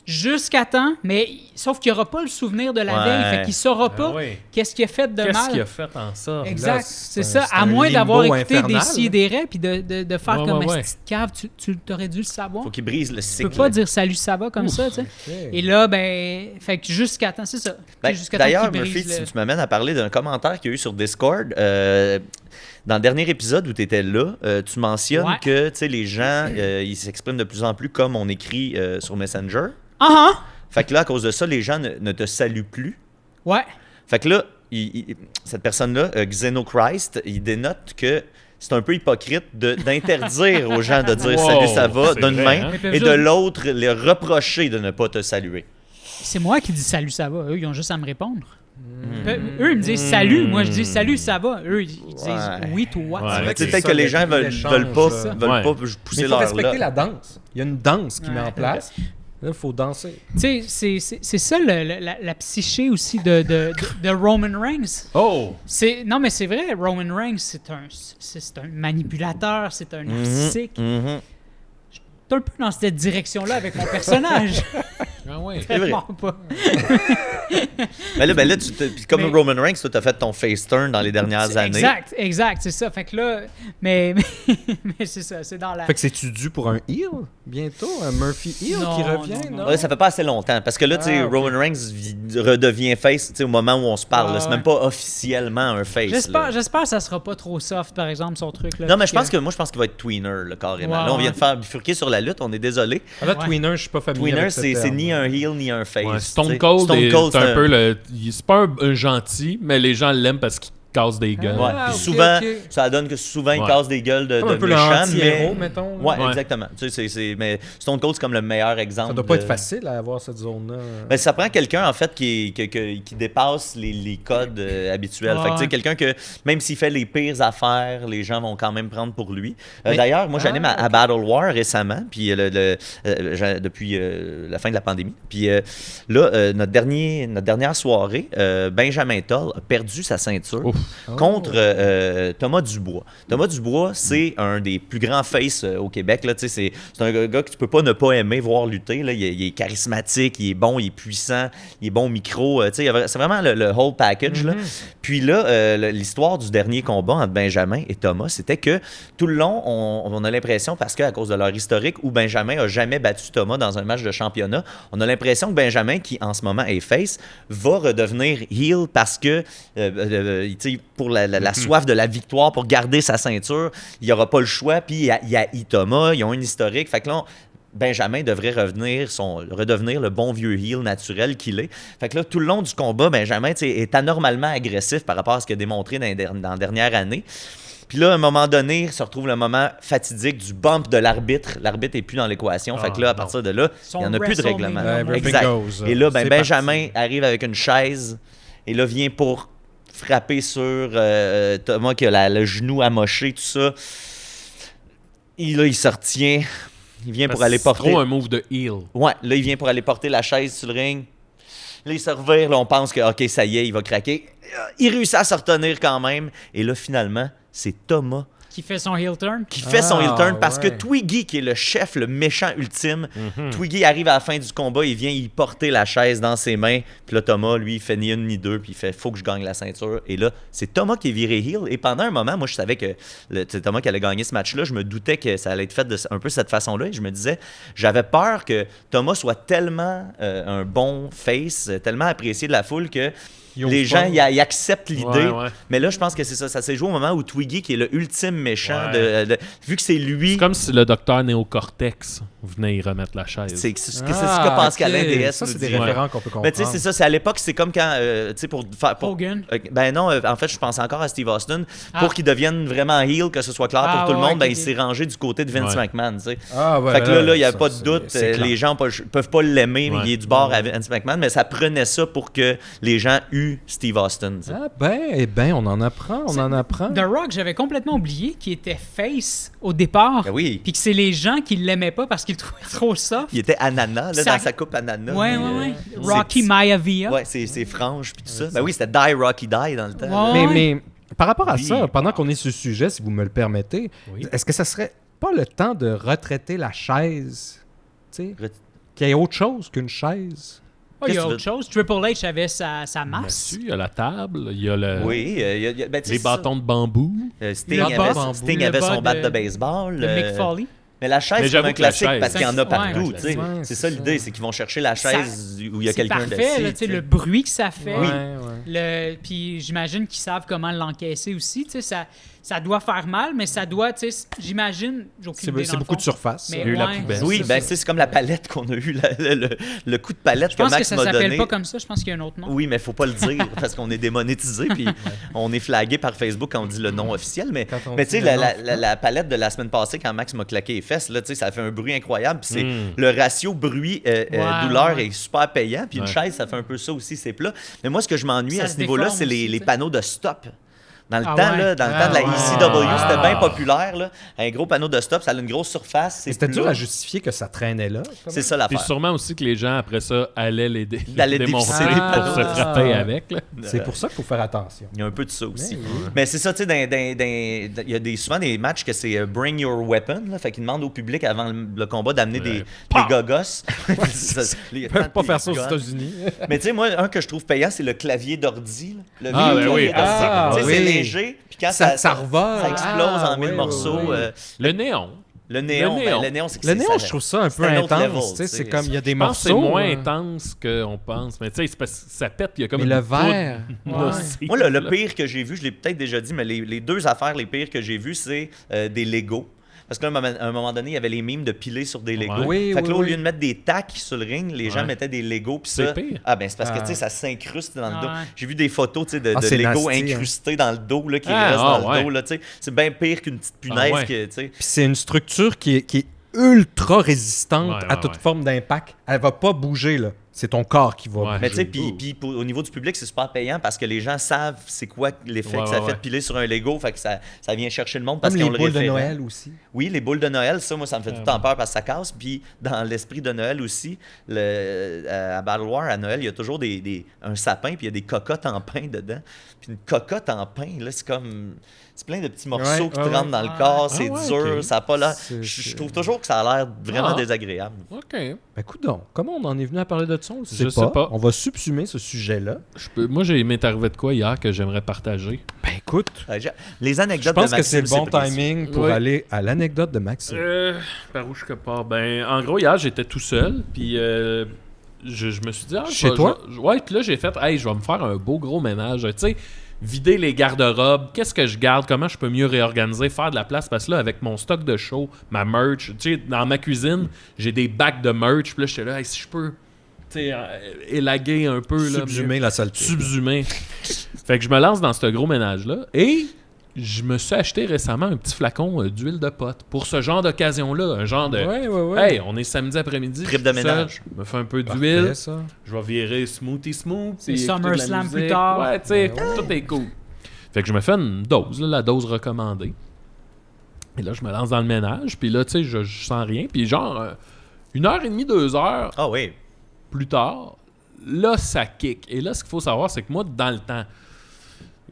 Jusqu'à temps, mais sauf qu'il n'y aura pas le souvenir de la Ouais. veille. Fait qu'il ne saura pas Ah ouais. qu'est-ce qu'il a fait de Qu'est-ce mal. qu'il a fait en ça? Exact, Là, c'est c'est ça. un À moins d'avoir limbo écouté infernal, des sidérés puis de faire Ouais, comme ouais, un ouais. petit cave, tu t'aurais dû le savoir. Faut qu'il brise le Tu cycle. peux pas dire salut, ça va comme ça, tu sais. Et là, ben, fait que jusqu'à temps, c'est ça. Ben, Jusqu'à temps d'ailleurs, qu'il brise Murphy, le- tu m'amènes à parler d'un commentaire qu'il y a eu sur Discord. Dans le dernier épisode où tu étais là, tu mentionnes Ouais. que tu sais, les gens ils s'expriment de plus en plus comme on écrit sur Messenger. Ah Fait que là, à cause de ça, les gens ne te saluent plus. ouais. Fait que là, cette personne-là, Xenochrist, il dénote que c'est un peu hypocrite d'interdire aux gens de dire Wow, salut, ça va c'est d'une vrai, main hein? et de l'autre, les reprocher de ne pas te saluer. C'est moi qui dis salut, ça va. Eux, ils ont juste à me répondre. Eux, ils me disent salut. Moi, je dis salut, ça va. Eux, ils disent Ouais. oui, toi. Ouais. tu sais. Avec C'est c'est peut-être ça, que les le gens prix veulent d'échange, pas, ça. veulent Ouais. pas Mais pousser il faut leur respecter là. la danse. Il y a une danse qui met en Ouais. place. Là, il faut danser. Tu sais, c'est ça la psyché aussi de Roman Reigns. Oh! Non, mais c'est vrai, Roman Reigns, c'est un manipulateur, c'est un narcissique. Mhm. C'est un peu dans cette direction-là avec mon personnage. Ah ouais. vrai. Tellement pas. Ben là, puis comme Mais- Roman Reigns, toi, t'as fait ton face turn dans les dernières années. Exact, c'est ça. Fait que là, mais c'est ça, c'est dans la... Fait que c'est-tu dû pour un heel bientôt? Un Murphy heel Non, qui revient? non, Non, Ouais, ça fait pas assez longtemps. Parce que là, tu sais, Ah, ok. Roman Reigns redevient face tu sais, au moment où on se parle. Ouais, là. C'est ouais. même pas officiellement un face. là. J'espère que ça sera pas trop soft, par exemple, son truc. Là, Non, mais je parce pense qu'il va être tweener, là, carrément. Ouais, Là, on vient ouais. de faire bifurquer sur la lutte, on est désolé. Là, Ouais. Tweener, je suis pas familier Tweener, avec ce c'est terme. ni un heel ni un face. Ouais, tu Stone sais. Cold, Stone est Cold, c'est un peu le... C'est pas un gentil, mais les gens l'aiment parce qu'il casse des gueules. Ouais. Ah, Puis ok, souvent, ok. ça donne que souvent, il Ouais. casse des gueules de Comme un peu méchants, l'anti-héros, mais... mettons. là. Ouais, Ouais. exactement. Tu sais, mais Stone Cold, c'est comme le meilleur exemple. Ça doit pas de- être facile à avoir cette zone-là. Ben, ça prend quelqu'un, en fait, qui dépasse les codes habituels. Ah Fait que, tu sais, ouais. quelqu'un que, même s'il fait les pires affaires, les gens vont quand même prendre pour lui. Mais- D'ailleurs, moi, j'anime Ah, à Battle War récemment, puis depuis la fin de la pandémie. Puis là, notre dernière soirée, Benjamin Toll a perdu sa ceinture Ouf. contre Thomas Dubois. Thomas Dubois, c'est un des plus grands faces au Québec. Là. Tu sais, c'est un gars que tu peux pas ne pas aimer voir lutter. Là. Il est charismatique, il est bon, il est puissant, il est bon au micro. Tu sais, c'est vraiment le whole package. Là. Puis là, l'histoire du dernier combat entre Benjamin et Thomas, c'était que tout le long, on a l'impression, parce qu'à cause de leur historique, où Benjamin a jamais battu Thomas dans un match de championnat, on a l'impression que Benjamin, qui en ce moment est face, va redevenir heel parce que, tu sais, pour la soif de la victoire, pour garder sa ceinture, il n'y aura pas le choix. Puis il y a Thomas, ils ont une historique. Fait que là, Benjamin devrait redevenir le bon vieux heel naturel qu'il est. Fait que là, tout le long du combat, Benjamin tu sais, est anormalement agressif par rapport à ce qu'il a démontré dans la dernière année. Puis là, à un moment donné, se retrouve le moment fatidique du bump de l'arbitre. L'arbitre n'est plus dans l'équation. Fait que là, à partir de là, il n'y en a plus de règlement. Everything Exact. goes. Et là, ben, C'est Benjamin arrive avec une chaise et là, vient pour frapper sur Thomas qui a le genou amoché, tout ça. Et là, il se retient. Il vient pour aller C'est porter... trop un move de heel. Ouais, là, il vient pour aller porter la chaise sur le ring. Là, il se revire. Là, on pense que, OK, ça y est, il va craquer. Il réussit à se retenir quand même. Et là, finalement, c'est Thomas Qui fait son heel turn. qui fait son heel turn parce ouais. que Twiggy, qui est le chef, le méchant ultime, Twiggy arrive à la fin du combat, il vient y porter la chaise dans ses mains. Puis là, Thomas, lui, il fait ni une ni deux, puis il fait « faut que je gagne la ceinture ». Et là, c'est Thomas qui est viré heel. Et pendant un moment, moi, je savais que c'est Thomas qui allait gagner ce match-là. Je me doutais que ça allait être fait de un peu cette façon-là. Et je me disais, j'avais peur que Thomas soit tellement un bon face, tellement apprécié de la foule que les gens ils acceptent l'idée. Ouais. Mais là, je pense que c'est ça. Ça s'est joué au moment où Twiggy, qui est le ultime méchant, Ouais. vu que c'est lui. C'est comme si le docteur Néocortex venait y remettre la chaise. C'est ce que Pascalin DS Ça, nous c'est des dit. référents qu'on peut comprendre. Mais tu sais, c'est ça. C'est à l'époque, c'est comme quand, tu sais, pour faire. Hogan. Ben non, en fait, je pense encore à Steve Austin. Ah. Pour qu'il devienne vraiment heel, que ce soit clair Ah, pour tout le ouais, monde, ben, ok, il s'est rangé du côté de Vince Ouais. McMahon, tu sais. Ah, ouais, Fait que là, il n'y a ça, pas de c'est- doute. c'est clair. Les gens peuvent pas l'aimer, mais Ouais. il est du bord à Vince McMahon, mais ça prenait ça pour que les gens euent Steve Austin. tu sais. Ah ben, on en apprend, The Rock, j'avais complètement oublié qu'il était face au départ. Ben oui. Puis que c'est les gens qui l'aimaient pas parce qu'ils le trouvaient trop soft. Il était ananas, là, Ça- dans sa coupe ananas. Ouais, puis, ouais. c'est Rocky petit. Maivia. Ouais, c'est frange, puis tout ça. Ben oui, c'était Die Rocky Die dans le temps. Ouais. là. Mais par rapport à Oui. ça, pendant qu'on est sur ce sujet, si vous me le permettez, Oui. est-ce que ça serait pas le temps de retraiter la chaise? Tu sais, Ret- qu'il y ait autre chose qu'une chaise? Oh, il y Qu'est-ce a que autre tu chose. Triple H avait sa masse. Là-dessus, il y a la table, il y a Oui, ben, tu sais, les c'est ça. bâtons de bambou. Sting Le avait, bas- Sting le avait bas son bat de- de baseball. Le Mick Foley. Mais la chaise, Mais c'est comme j'avoue un que la classique chaise, parce qu'il y en a ouais, partout. ouais, tu sais. ouais, C'est c'est ça ça. l'idée, c'est qu'ils vont chercher la chaise où il y a C'est quelqu'un parfait, dessus. là, tu sais, tu le sais. bruit que ça fait. Oui. Puis j'imagine qu'ils savent comment l'encaisser aussi. Tu sais, ça doit faire mal, mais ça doit, tu sais, j'imagine, j'ai aucune idée C'est dans le beaucoup de fond. surface. Mais Il y a eu la ouais, poubelle. Oui, c'est ben, ça. c'est comme la palette qu'on a eu, le coup de palette Je que pense que Max ça m'a s'appelle donné. pas comme ça. Je pense qu'il y a un autre nom. Oui, mais faut pas le dire parce qu'on est démonétisé puis on est flagué par Facebook quand on dit le nom officiel. Mais Quand on tu sais, dit la, le nom la- officiel. la palette de la semaine passée, quand Max m'a claqué les fesses, là, tu sais, ça fait un bruit incroyable. Puis c'est Mm. le ratio bruit-douleur ouais. est super payant. Puis une Ouais. chaise, ça fait un peu ça aussi, c'est plat. Mais moi, ce que je m'ennuie Ça à se ce niveau-là, déforme c'est aussi, les tu sais. panneaux de stop. Dans le Ah temps, ouais. là, dans le Ah temps de la ouais. ECW, c'était bien Ah. populaire. Là. Un gros panneau de stop, ça a une grosse surface. C'était dur plat. à justifier que ça traînait là. C'est ça Puis l'affaire. sûrement aussi que les gens, après ça, allaient les D'aller démonter dévisser pour les se panneaux. frapper avec. Là. C'est pour ça qu'il faut faire attention. Il y a un peu de ça aussi. Mais oui. Mais c'est ça, tu sais, il y a souvent des matchs que c'est Bring Your Weapon. Là, fait qu'ils demandent au public avant le combat d'amener des gogos. Ils peuvent pas faire ça aux États-Unis. Mais tu sais, moi, un que je trouve payant, c'est le clavier d'ordi. là. Le Ah, vieux ben clavier oui. d'ordi. Ah, Tu sais, oui. c'est léger. Puis quand Ça revole. ça explose Ah, en mille ouais, morceaux. ouais, ouais. Le néon. Le néon, Le néon. ben, le néon, c'est que Le c'est- néon, ça- je trouve ça un peu c'est un autre intense. level, tu sais, tu c'est sais. comme il y a des Je pense que morceaux. c'est moins intense qu'on pense. Mais tu sais, c'est parce que ça pète, il y a comme Mais une le poudre verre. nocive, Moi, le là. pire que j'ai vu, je l'ai peut-être déjà dit, mais les deux affaires les pires que j'ai vues, c'est des Legos. Parce qu'à un moment donné, il y avait les mimes de piler sur des Legos. Ouais. Oui, Fait que là, oui, au lieu oui. de mettre des tacs sur le ring, les gens Ouais. mettaient des Legos. Puis C'est ça, pire. ah ben c'est parce que Ah. tu sais, ça s'incruste dans le Ah dos. ouais. J'ai vu des photos tu sais, de c'est Legos nasty, hein. incrustés dans le dos là, qui Ah, restent ah, dans ouais. le dos. Là, tu sais. C'est bien pire qu'une petite punaise. Ah, ouais. que, tu sais. Puis c'est une structure qui est ultra résistante Ouais, à ouais, toute ouais. forme d'impact. Elle va pas bouger, là. C'est ton corps qui va Ouais. bouger. Mais tu sais, puis au niveau du public, c'est super payant parce que les gens savent c'est quoi l'effet Ouais, que ça ouais, fait de ouais. piler sur un Lego. Fait que ça vient chercher le monde parce Comme qu'ils les ont le boules de référent. Noël aussi. Oui, les boules de Noël, ça, moi, ça me fait tout le temps peur parce que ça casse. Puis, dans l'esprit de Noël aussi, à Battle War, à Noël, il y a toujours un sapin, puis il y a des cocottes en pain dedans. Puis une cocotte en pain, là, c'est comme... C'est plein de petits morceaux Ouais, qui te ouais, rentrent ouais. dans le corps, c'est ouais, dur, ok. ça n'a pas l'air... C'est- Je trouve toujours que ça a l'air vraiment Ah. désagréable. OK. Ben, écoute donc, comment on en est venu à parler de ça? On le Je sais pas. On va subsumer ce sujet-là. Moi, m'est arrivé de quoi hier que j'aimerais partager? Ben, écoute, Les je anecdotes pense de que c'est Maxime, le bon précieux. timing pour Ouais. aller à l'anecdote de Maxime. Par où je pars? Ben, en gros, hier, j'étais tout seul, puis je me suis dit... Chez toi? Ouais, puis là, j'ai fait, hey, je vais me faire un beau gros ménage. Tu sais, vider les garde-robes, qu'est-ce que je garde, comment je peux mieux réorganiser, faire de la place, parce que là, avec mon stock de show, ma merch, tu sais, dans ma cuisine, j'ai des bacs de merch, puis là, j'étais là, hey, si je peux, tu sais, élaguer un peu, là, Subsumer la saleté. subsumer. Fait que je me lance dans ce gros ménage-là, et je me suis acheté récemment un petit flacon d'huile de pote, pour ce genre d'occasion-là, un genre de... Ouais, ouais, ouais. Hey, on est samedi après-midi. Trip je de suis tout seul, ménage. Je me fais un peu Parfait, d'huile. ça. Je vais virer smoothie smooth. C'est puis écouter de la SummerSlam plus musique. tard. Ouais, tu sais, Ouais. tout est cool. Fait que je me fais une dose, là, la dose recommandée. Et là, je me lance dans le ménage. Puis là, tu sais, je sens rien. Puis genre, 1h30, 2h Ah oui. plus tard, là, ça kick. Et là, ce qu'il faut savoir, c'est que moi, dans le temps,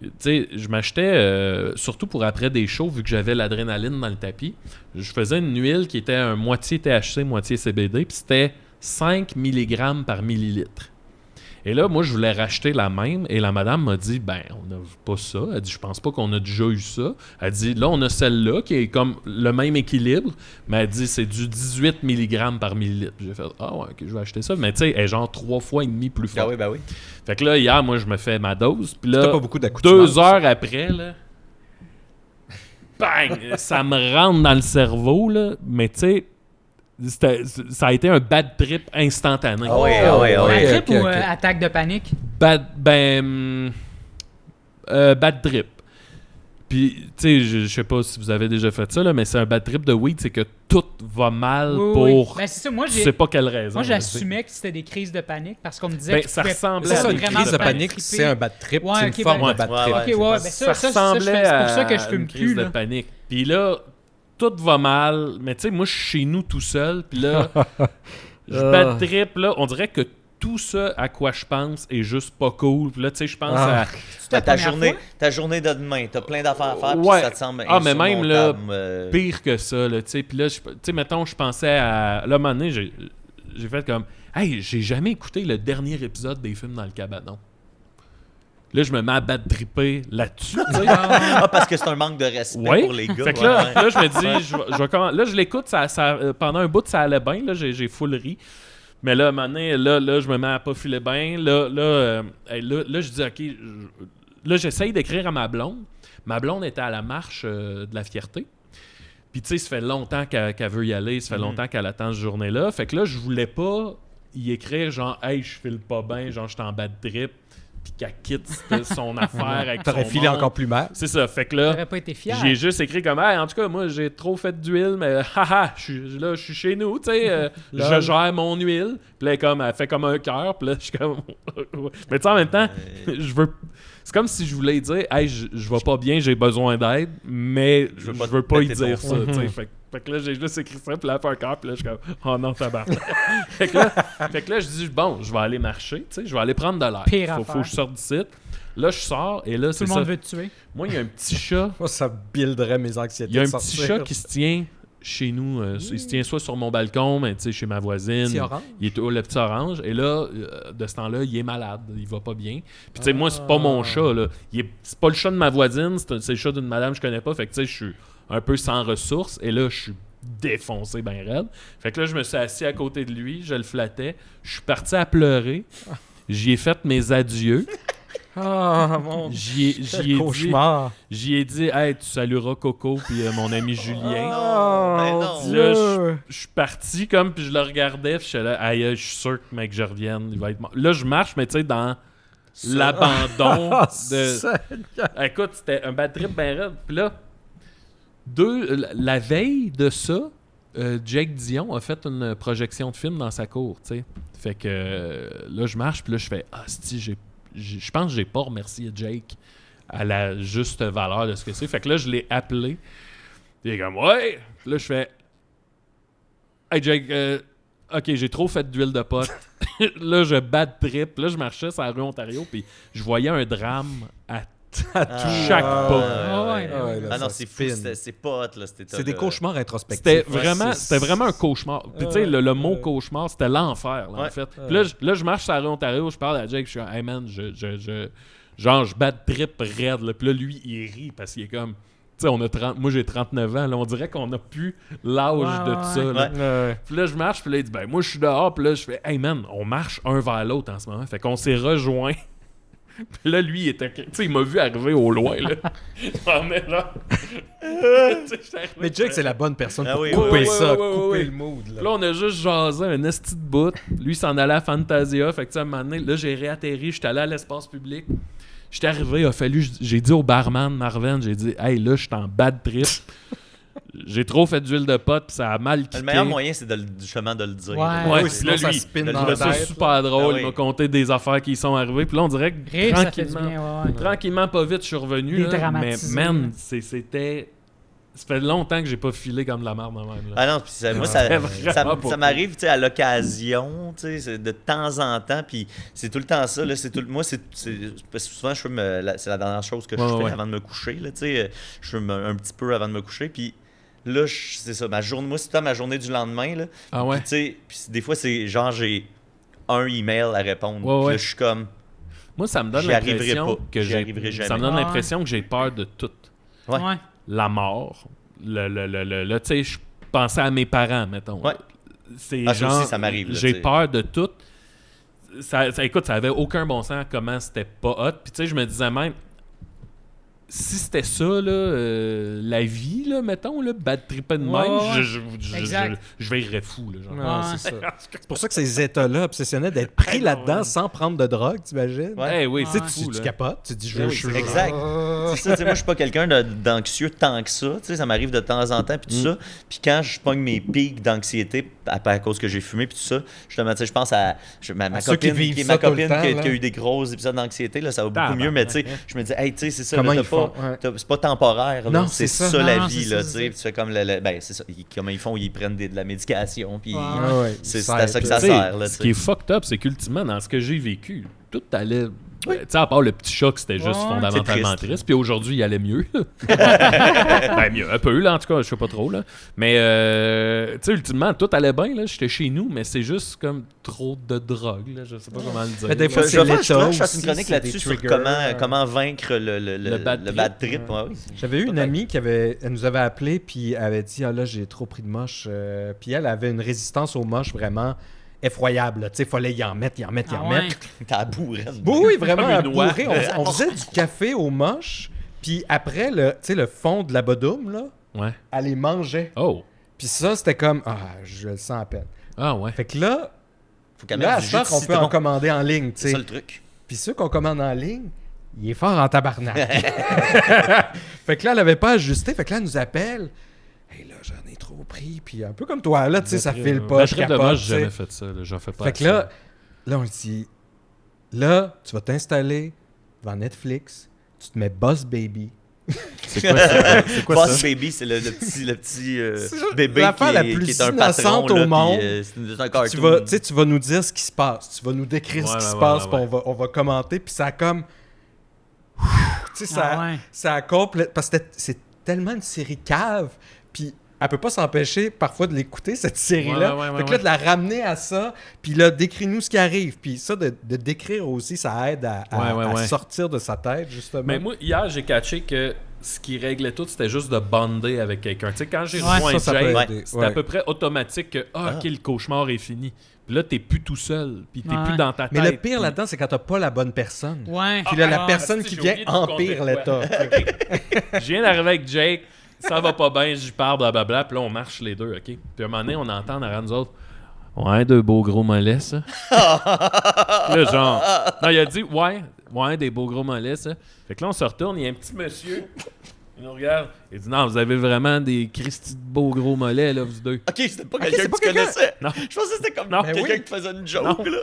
tu sais, je m'achetais, surtout pour après des shows, vu que j'avais l'adrénaline dans le tapis, je faisais une huile qui était un moitié THC, moitié CBD, puis c'était 5 mg par millilitre. Et là, moi, je voulais racheter la même. Et la madame m'a dit, ben, on n'a pas ça. Elle dit, je pense pas qu'on a déjà eu ça. Elle dit, là, on a celle-là qui est comme le même équilibre. Mais elle dit, c'est du 18 mg par millilitre. J'ai fait, ah ouais, ok, je vais acheter ça. Mais tu sais, elle est genre 3 fois et demi plus Ah forte. oui, ben oui. Fait que là, hier, moi, je me fais ma dose. Puis là, T'as pas beaucoup d'accoutumance. 2 heures après, là, bang, ça me rentre dans le cerveau, là. Mais tu sais, ça a été un bad trip instantané. Ah oui, ah oui, ah oui. Bad trip ok, ou ok. attaque de panique? Bad trip. Puis, tu sais, je sais pas si vous avez déjà fait ça, là, mais c'est un bad trip de weed, c'est que tout va mal Oui, pour... oui. Ben, c'est ça. Moi, Je sais pas quelle raison. moi, là, j'assumais que c'était des crises de panique parce qu'on me disait Ben, que ça ressemblait C'est ça, à une des vraiment crise de pas panique, triper. c'est un bad trip. Ouais, c'est une ok, forme ben- de bad Ouais, trip. ouais. Ok, ouais, ben Ça ça, ressemblait c'est pour ça que je à fume une plus. crise de Là. panique. Puis là, tout va mal. Mais tu sais, moi, je suis chez nous tout seul. Puis là, je bad trip. Là, on dirait que tout ça à quoi je pense est juste pas cool. Puis là, tu sais, je pense Ah. à... la Ta première journée, fois? ta journée de demain, t'as plein d'affaires à faire, puis Ouais. ça te semble Ah, mais même, là, insurmontable, pire que ça, là, tu sais. Puis là, tu sais, mettons, je pensais à... Là, à un moment donné, j'ai fait comme... Hey, j'ai jamais écouté le dernier épisode des films dans le cabanon. Là, je me mets à bad tripper là-dessus, tu sais. Ah, parce que c'est un manque de respect Ouais. pour les gars. Fait que ouais, là, ouais. là, je me dis, là, je l'écoute, pendant un bout, ça allait bien, là, j'ai full ri. Mais là, à un moment donné, là, je me mets à pas filer bien. Là, je dis, OK, là, j'essaye d'écrire à ma blonde. Ma blonde était à la marche de la fierté. Puis, tu sais, ça fait longtemps qu'elle veut y aller, ça fait longtemps qu'elle attend cette journée-là. Fait que là, je voulais pas y écrire genre, hey, je file pas bien, genre, je suis en bad trip, puis qu'elle quitte son affaire avec T'aurais son filé monde. encore plus mal. C'est ça, fait que là, J'aurais pas été fier. j'ai juste écrit comme, hey, en tout cas, moi, j'ai trop fait d'huile, mais haha, je suis chez nous, tu sais, je gère mon huile. Puis là, elle fait comme un cœur, puis là, je suis comme, mais tu sais, en même temps, je veux. C'est comme si je voulais dire, hey, je vais pas bien, j'ai besoin d'aide, mais je veux pas y péter ton dire ça, tu sais. Fait que là, j'ai juste écrit ça, puis là, elle fait un cœur, puis là, je suis comme, oh non, tabarnak. fait que là, je dis, bon, je vais aller marcher, tu sais, je vais aller prendre de l'air. Pire Faut affaire. que je sorte d'ici. Là, je sors, et là, Tout c'est le ça. monde veut te tuer. Moi, il y a un petit chat. Moi, ça builderait mes anxiétés. Il y a un de petit sortir. chat qui se tient chez nous. Il se tient soit sur mon balcon, mais tu sais, chez ma voisine. Petit orange? Il est le petit orange. Et là, de ce temps-là, il est malade. Il va pas bien. Puis tu sais, moi, c'est pas mon chat. Là. C'est pas le chat de ma voisine. C'est le chat d'une madame que je connais pas. Fait que tu sais, je suis un peu sans ressources. Et là, je suis défoncé ben raide. Fait que là, je me suis assis à côté de lui. Je le flattais. Je suis parti à pleurer. J'y ai fait mes adieux. Ah, mon J'y ai dit... cauchemar. J'y ai dit, hey, tu salueras Coco puis mon ami Julien. Oh, ben mon non. Dieu. Là, je suis parti comme, puis je le regardais, puis je suis là, aïe, je suis sûr que mec, je revienne, il va être mort. Là, je marche, mais tu sais, dans l'abandon Ah, de. Seigneur. Écoute, c'était un bad trip ben raide. Puis là, la veille de ça, Jake Dion a fait une projection de film dans sa cour, tu sais. Fait que là, je marche, puis là, je fais, ah, si, je pense que j'ai pas remercié Jake à la juste valeur de ce que c'est. Fait que là, je l'ai appelé. Il est comme, ouais. Puis là, je fais, hey Jake, ok, j'ai trop fait d'huile de pote. Là, je bad trip. Là, je marchais sur la rue Ontario, puis je voyais un drame à chaque pas. Ah ouais, Ah ouais, là, Ah non, ça c'est fou, spin. c'est pas hot, là. C'est des cauchemars introspectifs. C'était vraiment un cauchemar. Puis tu sais, le mot cauchemar, c'était l'enfer, là, en Ouais. fait. Puis là, je marche sur la rue Ontario, je parle à Jake, je suis hey man, genre, je bad trip raide, là. Puis là, lui, il rit parce qu'il est comme, tu sais, moi j'ai 39 ans, là, on dirait qu'on a plus l'âge de tout ça, là. Ouais. Puis là, je marche, puis là, il dit, ben, moi, je suis dehors, puis là, je fais, hey man, on marche un vers l'autre en ce moment. Fait qu'on s'est rejoints. Puis là, lui, il était. Tu sais, il m'a vu arriver au loin, là. Ah, mais là. Mais Jake, c'est la bonne personne Ah pour oui, couper oui, ça, oui, oui, couper oui. le mood. Là. Là, on a juste jasé un esti de bout. Lui, s'en allait à Fantasia. Fait que, tu sais, à un moment donné, là, j'ai réatterri. J'étais allé à l'espace public. J'étais arrivé, j'ai dit au barman, Marvin, j'ai dit, hey, là, je suis en bad trip. J'ai trop fait d'huile de pote, puis ça a mal kické. Le meilleur moyen, c'est justement de le dire. Ouais. Ouais, Oui, puis sinon là, ça lui, spin il dans il la a ça tête. super drôle. Ah oui. Il m'a conté des affaires qui sont arrivées. Puis là, on dirait que Rire, ça fait du tranquillement, bien, ouais. tranquillement, pas vite, je suis revenu. Là, mais Dédramatiser. man, c'était... Ça fait longtemps que j'ai pas filé comme de la merde de même. Là. Ah non, puis moi, C'était vraiment pas ça m'arrive, tu sais, à l'occasion, tu sais, de temps en temps, puis c'est tout le temps ça, là, moi, parce que souvent, je fume, c'est la dernière chose que je Ouais, fais ouais. avant de me coucher, là, tu sais, je fume un petit peu avant de me coucher, puis là, c'est ça, moi, c'est tout le temps ma journée du lendemain, là, Ah ouais? puis tu sais, puis des fois, c'est genre, j'ai un email à répondre. Ouais, Puis ouais. là, je suis comme, Moi, ça me donne J'y arriverai l'impression pas. que J'y arriverai jamais. ça me donne Ouais. l'impression que j'ai peur de tout. Ouais. Ouais. La mort, là, tu sais, je pensais à mes parents, mettons. Ouais. C'est Ça genre, aussi, ça m'arrive, là, j'ai tu sais. peur de tout. Écoute, ça avait aucun bon sens comment c'était pas hot. Puis tu sais, je me disais même, si c'était ça, là, la vie, là, mettons, là, bad tripper de même, Ouais. Exact. je verrais fou. Là, genre. Non, Ouais. c'est ça. C'est pour ça que ces états-là obsessionnels d'être pris là-dedans sans prendre de drogue, t'imagines? Ouais. Eh oui, Tu sais, c'est tu, fou. tu là. capotes, tu dis je Ben veux oui, je- c'est Exact. C'est ça, tu sais, moi, je suis pas quelqu'un d'anxieux tant que ça. Tu sais, ça m'arrive de temps en temps, puis tout ça. Puis quand je pogne mes pics d'anxiété à cause que j'ai fumé, puis tout ça, justement, tu sais, je pense à ma À ceux qui copine, vivent qui est ça ma tout le copine temps, qui là. a eu des gros épisodes d'anxiété, là, ça va beaucoup Tabarnak, mieux, mais tu sais, hein. je me dis, hey, tu sais, c'est ça, Comment là, ils font, ouais. c'est pas temporaire, là, Non, c'est c'est ça. ça la Non, vie, c'est là, ça, tu c'est sais, ça. puis tu fais comme, ben, c'est ça, comment ils font, ils prennent de la médication, puis Ouais. Ah ouais, c'est ça à ça que aide. ça Tu sais, sert, là, tu ce sais. qui est fucked up, c'est qu'ultimement, dans ce que j'ai vécu, tout allait. Tu sais, à part le petit choc, c'était juste Ouais, fondamentalement c'est triste. triste. Puis aujourd'hui, il allait mieux. Ben, mieux, un peu, là, en tout cas, je sais pas trop. Là. Mais, tu sais, ultimement, tout allait bien. Là. J'étais chez nous, mais c'est juste comme trop de drogue. Là. Je sais pas comment le dire. Mais des là. fois, Je c'est vais faire, l'état je fasse une aussi, chronique c'est là-dessus des sur triggers. comment vaincre le bad trip. Ouais. Ouais, oui. J'avais eu une Peut-être. amie elle nous avait appelé puis elle avait dit ah là j'ai trop pris de moche puis elle avait une résistance aux moches vraiment effroyable là. Tu sais fallait y en mettre Ah mettre. T'as la bourrine. Oui, vraiment Comme à une oie. bourrer. On faisait du café aux moches puis après tu sais le fond de la bodoum là, Ouais. elle les mangeait. Oh. Puis ça c'était comme je le sens à peine. Ah, ouais. Fait que là Faut qu'elle à mette du cette jus de heure, on peut citron. en commander en ligne, tu C'est sais. ça le truc. Puis ceux qu'on commande en ligne, il est fort en tabarnak. Fait que là, elle avait pas ajusté. Fait que là, elle nous appelle. Hey, là, j'en ai trop pris. Puis un peu comme toi, là, tu sais, ça file pas. La Je trip de capote, moche, tu j'ai sais. jamais fait ça. Là. J'en fais pas Fait que assez. là, on lui dit là, tu vas t'installer devant Netflix. Tu te mets Boss Baby. C'est quoi ça? C'est quoi Boss ça? Baby, c'est le petit juste bébé l'affaire la qui plus est un patron. innocente au Là, monde. puis, c'est un cartoon. Tu vas nous dire ce qui se passe. Tu vas nous décrire ce Ouais, qui ouais, se ouais, passe. ouais, Puis on va commenter. Puis ça a comme. Tu sais, ça, Ah ouais. ça a complètement. Parce que c'est tellement une série cave. Puis elle peut pas s'empêcher parfois de l'écouter, cette série-là. Ouais, ouais, ouais, fait que ouais. là, de la ramener à ça. Puis là, décris-nous ce qui arrive. Puis ça, de décrire aussi, ça aide à Ouais. sortir de sa tête, justement. Mais moi, hier, j'ai catché que ce qui réglait tout, c'était juste de bonder avec quelqu'un. Tu sais, quand j'ai Ouais, rejoint ça peut Jake, aider. c'était Ouais. à peu près automatique que, OK, le cauchemar est fini. Puis là, t'es plus tout seul. Puis t'es Ouais. plus dans ta tête. Mais le pire puis- là-dedans, c'est quand t'as pas la bonne personne. Ouais. Puis là, la Ah, personne asti, qui j'ai vient oublié de vous empire conter de l'état. Je viens d'arriver avec Jake, ça va pas bien, j'y parle, blablabla, puis là, on marche les deux, OK? Puis à un moment donné, on entend en arrière de nous autres, ouais, deux beaux gros mollets, ça. Puis là, genre, non, il a dit, ouais, des beaux gros mollets, ça. Fait que là, on se retourne, il y a un petit monsieur, il nous regarde, il dit, non, vous avez vraiment des Christy de beaux gros mollets, là, vous deux. Ok, c'était pas c'est quelqu'un pas que tu connaissais. Non. Je pensais que c'était comme Non. quelqu'un Mais oui. qui faisait une joke, Non. là.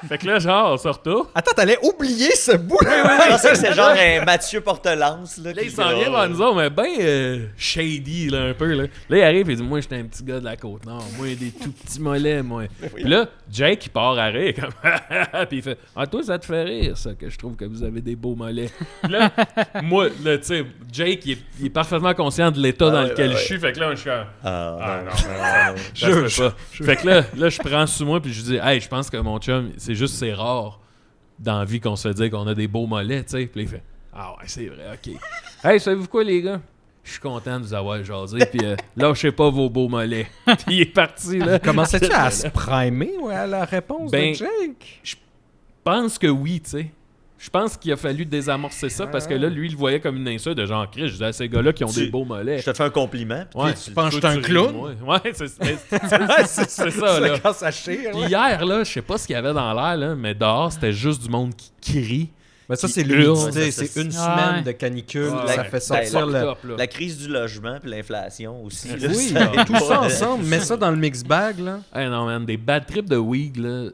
Fait que là, genre, on se retourne. Attends, t'allais oublier ce bout Je pensais que c'était genre un Mathieu Portelance, là. Là, qui- il s'en vient vers nous autres, mais ben shady, là, un peu. Là, il arrive et il dit, moi, j'étais un petit gars de la Côte-Nord. Moi, des tout petits mollets, moi. Puis là, Jake, il part à rire, comme... Puis il fait, ah, toi, ça te fait rire, ça, que je trouve que vous avez des beaux mollets. Puis là, moi, là, tu sais, Jake, il est parfaitement conscient de l'état dans lequel je suis. Fait que là, je suis comme, Ah, non, ça se fait pas. Fait que là, je prends sous moi, puis je dis, hey, je pense que mon chum, c'est rare dans la vie qu'on se fait dire qu'on a des beaux mollets, tu sais. Puis là, il fait, ah ouais, c'est vrai, ok. Hey, savez-vous quoi, les gars? Je suis content de vous avoir jasé, puis lâchez pas vos beaux mollets. Puis il est parti, là. Commençais-tu à se primer ouais, à la réponse Ben, de Jake? Je pense que oui, tu sais. Je pense qu'il a fallu désamorcer ça parce que là, lui, il le voyait comme une insulte de genre, Chris, je disais à ces gars-là qui ont des beaux mollets. Je te fais un compliment. puis Ouais, tu penses que toi, je suis un tu ris de clown? moi. Ouais, c'est c'est ça, là. Quand ça chire. Puis là. hier, là, je sais pas ce qu'il y avait dans l'air, là, mais dehors, c'était juste du monde qui crie. Mais ça, Qui c'est hurle. l'humidité. Ouais, C'est une Ouais. semaine de canicule. Ouais, ça ouais. fait sortir Ben, le... Top, là. La crise du logement puis l'inflation aussi. là, Oui, ça aide tout ça pas. ensemble. Mets ça dans le mix bag, là. Hey, non, man, des bad trips de weed, là.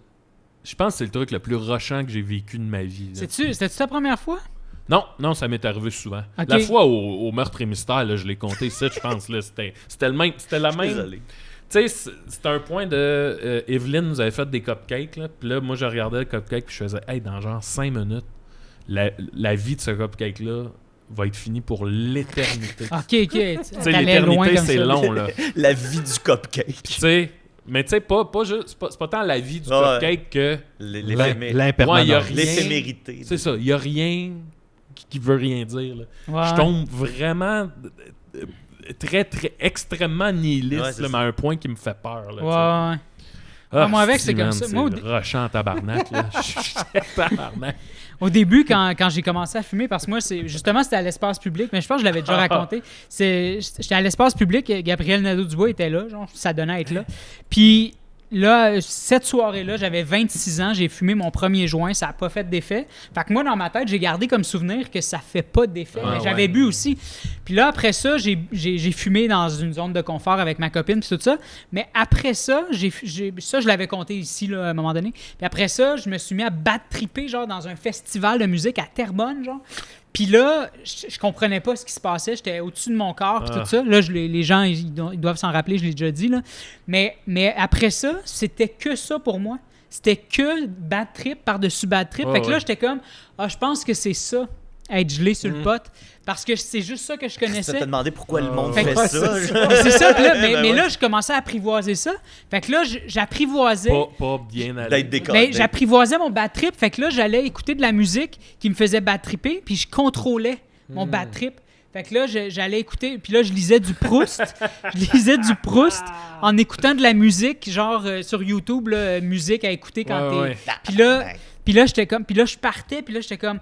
Je pense que c'est le truc le plus rushant que j'ai vécu de ma vie. là. C'était-tu ta première fois? Non, ça m'est arrivé souvent. Ok. La fois au meurtre et mystère, là, je l'ai compté ici, je pense. Là, c'était la même. Désolé. Tu sais, c'était un point de. Evelyne nous avait fait des cupcakes, là. Puis là, moi, je regardais le cupcake, puis je faisais, hey, dans genre 5 minutes, la vie de ce cupcake-là va être finie pour l'éternité. Ok. Tu sais, T'allais loin l'éternité, comme c'est ça. long, là. La vie du cupcake. Puis, tu sais, Mais tu sais, c'est pas tant la vie du Ouais. cupcake que... L'impermanence. Ouais, y a rien. L'éphémérité. C'est ça, il y a rien qui veut rien dire. Là. Ouais. Je tombe vraiment très, très, extrêmement nihiliste, Ouais, c'est là, ça. mais à un point qui me fait peur. Là, Ouais, ouais. Ah, moi, avec, si, c'est comme man, ça. C'est Moi, rushant en tabarnak. Là. J'étais tabarnak. Au début, quand j'ai commencé à fumer, parce que moi, c'était à l'espace public, mais je pense que je l'avais déjà raconté. J'étais à l'espace public, Gabriel Nadeau-Dubois était là, genre, ça donnait à être là. Puis là, cette soirée-là, j'avais 26 ans, j'ai fumé mon premier joint, ça n'a pas fait d'effet. Fait que moi, dans ma tête, j'ai gardé comme souvenir que ça fait pas d'effet, Ah, mais j'avais ouais. bu aussi. Puis là, après ça, j'ai fumé dans une zone de confort avec ma copine, puis tout ça. Mais après ça, ça, je l'avais compté ici, là, à un moment donné. Puis après ça, je me suis mis à triper genre, dans un festival de musique à Terrebonne, genre. Puis là, je comprenais pas ce qui se passait. J'étais au-dessus de mon corps, puis tout ça. Là, les gens, ils doivent s'en rappeler, je l'ai déjà dit, là. Mais après ça, c'était que ça pour moi. C'était que bad trip par-dessus bad trip. Fait que là, j'étais comme, je pense que c'est ça, être gelé sur le pot. Parce que c'est juste ça que je Ça connaissais. t'a demandé pourquoi le monde Fait fait que- ça. C'est ça, puis là, Ben mais ouais. là, je commençais à apprivoiser ça. Fait que là, j'apprivoisais. Pas bien D'être allé. décalé. Ben, j'apprivoisais mon bad trip. Fait que là, j'allais écouter de la musique qui me faisait bad tripper, puis je contrôlais mon bad trip. Fait que là, j'allais écouter, puis là, je lisais du Proust. Je lisais du Proust en écoutant de la musique, genre sur YouTube, là, musique à écouter quand Ouais, t'es... ouais. Puis là, j'étais comme... Puis là, je partais, puis là, j'étais comme...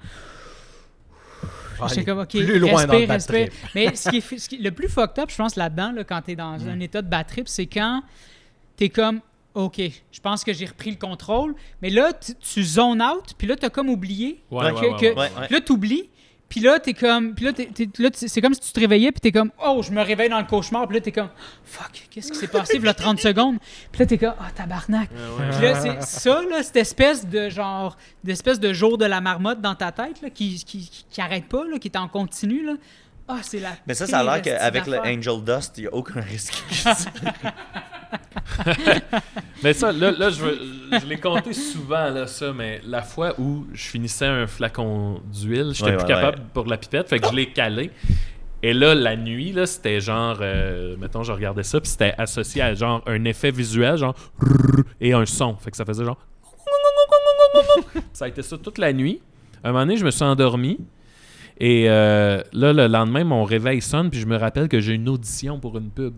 J'étais comme, OK, plus loin dans le respire, bad respire. trip. Mais le plus fucked up, je pense, là-dedans, là, quand t'es dans un état de bad trip, c'est quand t'es comme, OK, je pense que j'ai repris le contrôle, mais là, tu zones out, puis là, t'as comme oublié. Ouais, que- ouais, ouais, que- ouais. Puis là, t'oublies, puis là, t'es comme, puis là, c'est comme si tu te réveillais, puis t'es comme, oh, je me réveille dans le cauchemar, puis là, t'es comme, fuck, qu'est-ce qui s'est passé, là, 30 secondes, puis là, t'es comme, tabarnak. Puis là, c'est ça, là, cette espèce de genre, d'espèce de jour de la marmotte dans ta tête, là, qui arrête pas, là, qui est en continu, là. Ah, c'est la Mais ça a l'air pire qu'avec le affaire. Angel Dust, il n'y a aucun risque. Mais ça, là je l'ai compté souvent, là, ça, mais la fois où je finissais un flacon d'huile, j'étais Ouais, plus ouais, capable pour la pipette, fait que je l'ai calé. Et là, la nuit, là, c'était genre... mettons, je regardais ça, puis c'était associé à genre un effet visuel, genre... Et un son. Fait que ça faisait genre... Ça a été ça toute la nuit. À un moment donné, je me suis endormi. Et là, le lendemain, mon réveil sonne, puis je me rappelle que j'ai une audition pour une pub.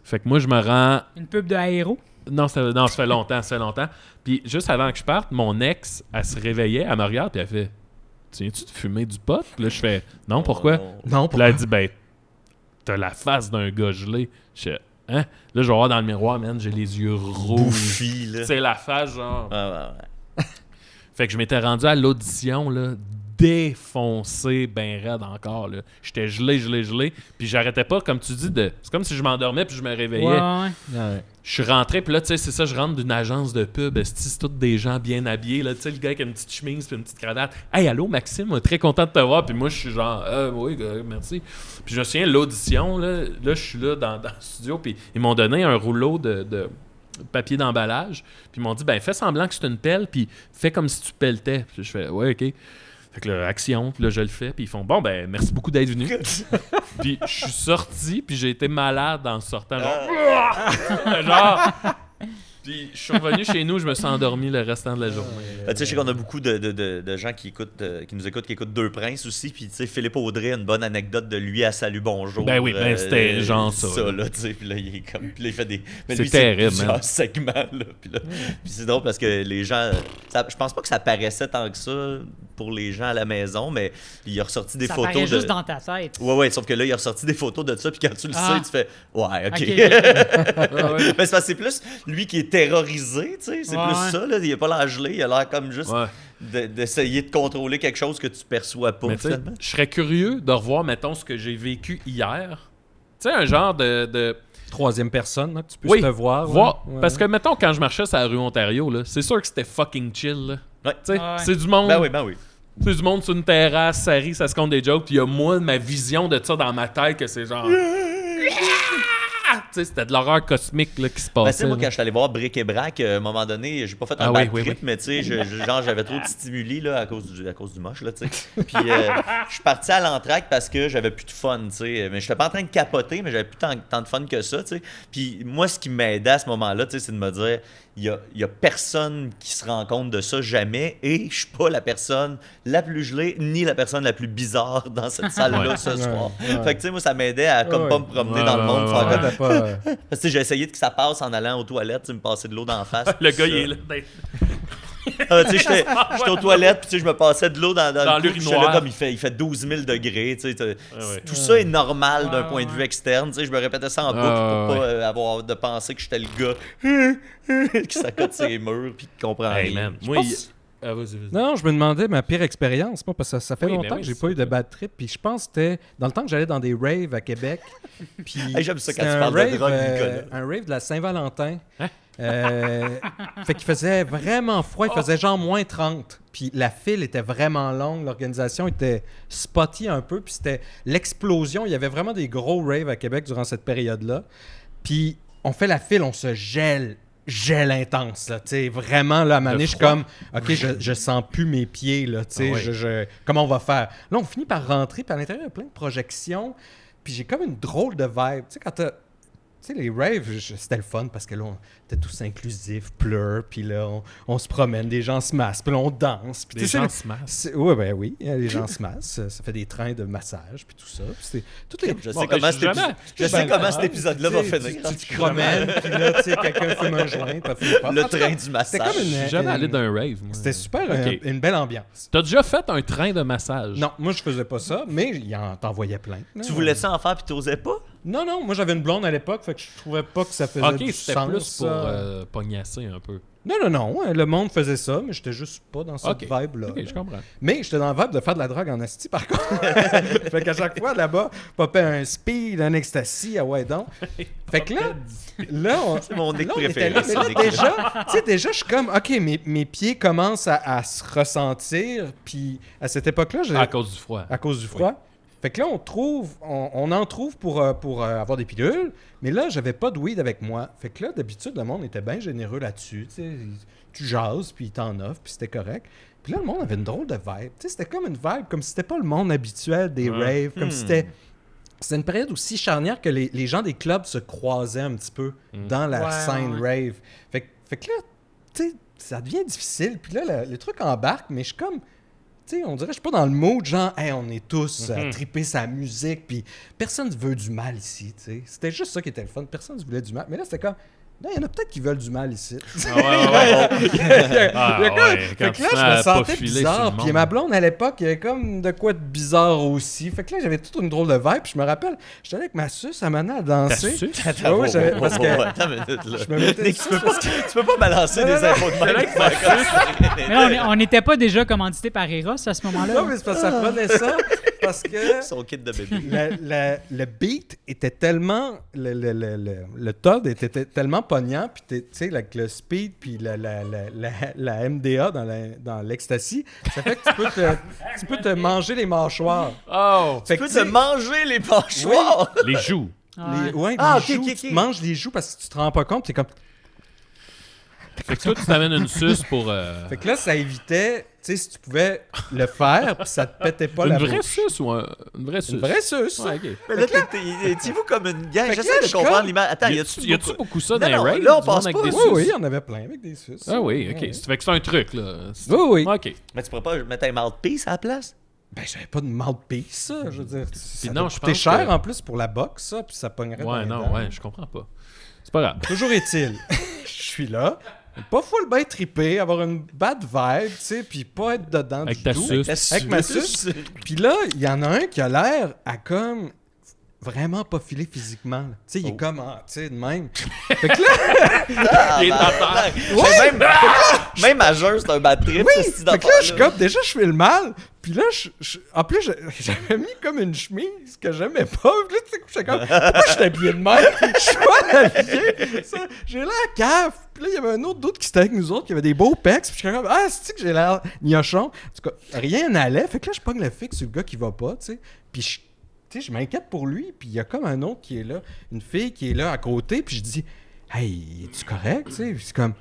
Fait que moi, je me rends... Une pub de Aéro. Non, ça fait longtemps. Puis juste avant que je parte, mon ex, elle se réveillait, elle me regarde, puis elle fait « Tu viens-tu de fumer du pot? » Puis là, je fais « Non, pourquoi? Non, Puis là, elle dit « Ben, t'as la face d'un gars gelé. » Je fais « Hein? » Là, je vais voir dans le miroir, man, j'ai les yeux rouges. Bouffi, là. C'est la face, genre... Ouais. Fait que je m'étais rendu à l'audition, là, défoncé, ben raide encore, là. J'étais gelé. Puis j'arrêtais pas, comme tu dis, c'est comme si je m'endormais puis je me réveillais. Ouais. Ouais. Je suis rentré, puis là, tu sais, c'est ça, je rentre d'une agence de pub, c'est tous des gens bien habillés, là, tu sais, le gars avec une petite chemise puis une petite cravate. « Hey, allô, Maxime, très content de te voir. » Puis moi, je suis genre « Oui, merci. » Puis je me souviens, l'audition, là, je suis là dans le studio, puis ils m'ont donné un rouleau de papier d'emballage, puis ils m'ont dit « Ben, fais semblant que c'est une pelle, puis fais comme si tu pelletais. » Puis je fais « Ouais, OK. » Fait que là, action, puis là, je le fais, puis ils font « Bon, ben, merci beaucoup d'être venu. » Puis je suis sorti, puis j'ai été malade en sortant, genre... Puis je suis revenu chez nous, je me suis endormi le restant de la journée. Tu sais, je sais qu'on a beaucoup de gens qui nous écoutent, qui écoutent Deux Princes aussi. Puis, tu sais, Philippe Audrey a une bonne anecdote de lui à Salut Bonjour. Ben oui, ben c'était genre ça, là, tu sais. Puis là, il est comme. Puis là, il fait des. Mais C'est lui, terrible, plusieurs man. segments, là. Puis c'est drôle parce que les gens. Je pense pas que ça paraissait tant que ça pour les gens à la maison, mais il a ressorti des Ça photos paraît de. juste dans ta tête. Ouais, sauf que là, il a ressorti des photos de ça. Puis quand tu le sais, tu fais. Ouais, OK. Ok. Mais c'est parce que c'est plus lui qui est terrorisé, tu sais. C'est Ouais. plus ça, là. Il a pas l'air gelé, il a l'air comme juste Ouais. d'essayer de contrôler quelque chose que tu perçois pas, Mais tu sais, finalement. je serais curieux de revoir, mettons, ce que j'ai vécu hier. Tu sais, un genre de Troisième personne, là, que tu puisses Oui, te voir. voir. Parce que, mettons, quand je marchais sur la rue Ontario, là, c'est sûr que c'était fucking chill. Là. Ouais. Tu sais, Ouais. c'est du monde. Ben oui. C'est du monde sur une terrasse, ça rit, ça se compte des jokes. Puis il y a moi, ma vision de ça dans ma tête, que c'est genre. Tu Tu sais, c'était de l'horreur cosmique là, qui se Ben, tu passait. sais, moi, là. quand je suis allé voir Bric et Brac, à un moment donné, j'ai pas fait un Ah bad oui, trip, oui. mais tu sais, genre, j'avais trop de stimuli là, à cause du moche, là, tu sais. Puis, je suis parti à l'entraque parce que j'avais plus de fun, tu sais. Mais j'étais pas en train de capoter, mais j'avais plus tant de fun que ça, tu sais. Puis, moi, ce qui m'aidait à ce moment-là, tu sais, c'est de me dire, il y a personne qui se rend compte de ça jamais, et je suis pas la personne la plus gelée, ni la personne la plus bizarre dans cette salle-là ce soir. ouais. Fait que, tu sais, moi, ça m'aidait à comme Ouais. pas me promener Ouais, dans le ouais, monde, ouais, faire ouais. comme... T'as pas... Parce que tu sais, j'ai essayé que ça passe en allant aux toilettes, tu sais, me passer de l'eau dans la face. Le puis gars, ça. il est là. Tu sais, j'étais aux toilettes, puis tu sais, je me passais de l'eau dans Dans le cou, puis l'urinoir. j'étais là comme il fait 12 000 degrés, tu sais. ouais. Tout ça est normal d'un Ouais, point de vue ouais. externe, tu sais. Je me répétais ça en boucle Ah, pour pas ouais. avoir de penser que j'étais le gars qui s'accote ses murs puis qui comprend Hey, rien. man. Moi, pense- Ah, vas-y. Non, je me demandais ma pire expérience, moi, parce que ça fait Oui, longtemps ben oui, que j'ai c'est pas eu ça. de bad trip. Puis je pense que c'était dans le temps que j'allais dans des raves à Québec. Puis Hey, j'aime ça quand c'était tu un parles de rave, drogue, Nicolas. un rave de la Saint-Valentin. Hein? Fait qu'il faisait vraiment froid, il faisait genre moins 30. Puis la file était vraiment longue, l'organisation était spotty un peu, puis c'était l'explosion. Il y avait vraiment des gros raves à Québec durant cette période-là. Puis on fait la file, on se gèle intense, là, tu sais, vraiment, là, à un moment donné, je suis comme, OK, je sens plus mes pieds, là, tu sais, Ah ouais. comment on va faire? Là, on finit par rentrer, puis à l'intérieur, il y a plein de projections, puis j'ai comme une drôle de vibe, tu sais, quand t'as... Tu sais, les raves, c'était le fun parce que là, on était tous inclusifs, pleure, puis là, on se promène, les gens se massent, puis là, on danse. Puis Des tu sais, gens se massent. Oui, ben oui, les gens se massent. Ça fait des trains de massage, puis tout ça. Puis tout est... Je Bon, sais ben, comment, je sais jamais. je sais comment cet épisode-là va Tu sais, finir. Tu te promènes, puis là, tu sais, quelqu'un fume un joint, t'as fini pas. Le En tout cas, train du C'était massage. comme Je suis jamais allé d'un rave. moi. C'était super, Ok. une belle ambiance. T'as déjà fait un train de massage? Non, moi, je faisais pas ça, mais t'en voyais plein. là. Tu voulais ça en faire puis t'osais pas? Non, moi, j'avais une blonde à l'époque, fait que je trouvais pas que ça faisait Ok, du c'était sens. plus pour ça. pognasser un peu. Non, le monde faisait ça, mais j'étais juste pas dans cette Ok. vibe-là. Ok, je comprends. Mais j'étais dans la vibe de faire de la drogue en asti, par contre. Fait qu'à chaque fois, là-bas, popait un speed, un ecstasy, ah ouais donc. Fait que là, C'est mon nick là, on était préféré. là, mais ça, là, Nick. déjà, je suis comme, OK, mes pieds commencent à se ressentir, puis à cette époque-là, À cause du froid. à cause du froid. Fait que là, on en trouve pour avoir des pilules, mais là, j'avais pas de weed avec moi. Fait que là, d'habitude, le monde était bien généreux là-dessus. Tu sais, tu jases, puis ils t'en offrent, puis c'était correct. Puis là, le monde avait une drôle de vibe. Tu sais, c'était comme une vibe, comme si c'était pas le monde habituel des raves, comme si c'était une période aussi charnière que les gens des clubs se croisaient un petit peu dans la Ouais, scène ouais. rave. Fait que là, tu sais, ça devient difficile. Puis là, le truc embarque, mais je suis comme... Tu sais, on dirait que je suis pas dans le mood, genre, hey, on est tous à triper sa musique, puis personne ne veut du mal ici, tu sais. C'était juste ça qui était le fun, personne ne voulait du mal. Mais là, c'était comme, non, il y en a peut-être qui veulent du mal ici. Ah ouais. Il y a Ah comme- ouais, fait quand que tu là, te je mets me à sentais pas filer sur bizarre. le Puis monde. ma blonde, à l'époque, il y avait comme de quoi de bizarre aussi. Fait que là, j'avais toute une drôle de vibe. Puis je me rappelle, j'étais allé avec ma suce à Manon à danser. suce? Ouais, ouais, j'avais- parce que Attends une minute, là. je me mettais Nick, tu peux pas balancer des infos de même. Mais là, on n'était pas déjà commandité par Eros à ce moment-là. Non, mais c'est parce que ça prenait ça. Parce que Son kit de bébé. le beat était tellement... Le Todd était tellement pognant, puis tu sais, avec le speed, puis la MDA dans l'ecstasy, ça fait que tu peux te manger les mâchoires. Oh! Fait Tu peux que, te tu sais, manger les mâchoires. Les joues. Ouais. les ok, joues, ok, ok. tu te manges les joues parce que tu te rends pas compte, t'es comme... Fait que toi, tu t'amènes une suce pour. Fait que là, ça évitait, tu sais, si tu pouvais le faire, puis ça te pétait pas Une la vraie bouche. suce ou une vraie suce? Une vraie suce. Ouais, ok. Mais là, t'es-vous comme une gang? Fait que là, J'essaie de je comprendre comme- l'image. Attends, Y a-tu beaucoup ça dans Non, les non, raves? là, on du monde pense avec pas. des Oui, suces? oui, il y en avait plein avec des suces. Ah oui, ok. Ouais. Ça fait que c'est un truc, là. Oui, oui. Ok. Mais tu pourrais pas mettre un mouthpiece à la place? Ben, j'avais pas de mouthpiece, ça. Je veux dire, ça non, doit je coûter pense cher que- en plus pour la boxe, ça, puis ça pognerait dans Ouais, les non, dents. ouais, je comprends pas. C'est pas grave. Toujours est-il, je suis là, pas full bien trippé, avoir une bad vibe, tu sais, puis pas être dedans Avec du ta tout. suce. Avec ma suce. Puis là, il y en a un qui a l'air à comme vraiment pas filer physiquement. là. Tu sais, il est comme, tu sais, de même. Fait que là, Il est à terre. Mais même à jeun, c'est un bad trip, oui, ce style fait que là, je suis d'affaire-là. comme, déjà, je fais le mal. Puis là, en plus, j'avais mis comme une chemise que j'aimais pas. Puis là, tu sais, j'étais comme, pourquoi je suis habillé de même? Je suis pas habillé. Ça, j'ai l'air cave. Puis là, il y avait un autre doute qui était avec nous autres, qui avait des beaux pecs. Puis je suis comme, c'est-tu que j'ai l'air gnochon? En tout cas, rien n'allait. Fait que là, je pogne le fixe sur le gars qui va pas, tu sais. Puis tu sais, je m'inquiète pour lui, puis il y a comme un autre qui est là, une fille qui est là à côté, puis je dis, hey, es-tu correct, tu sais? Puis c'est comme,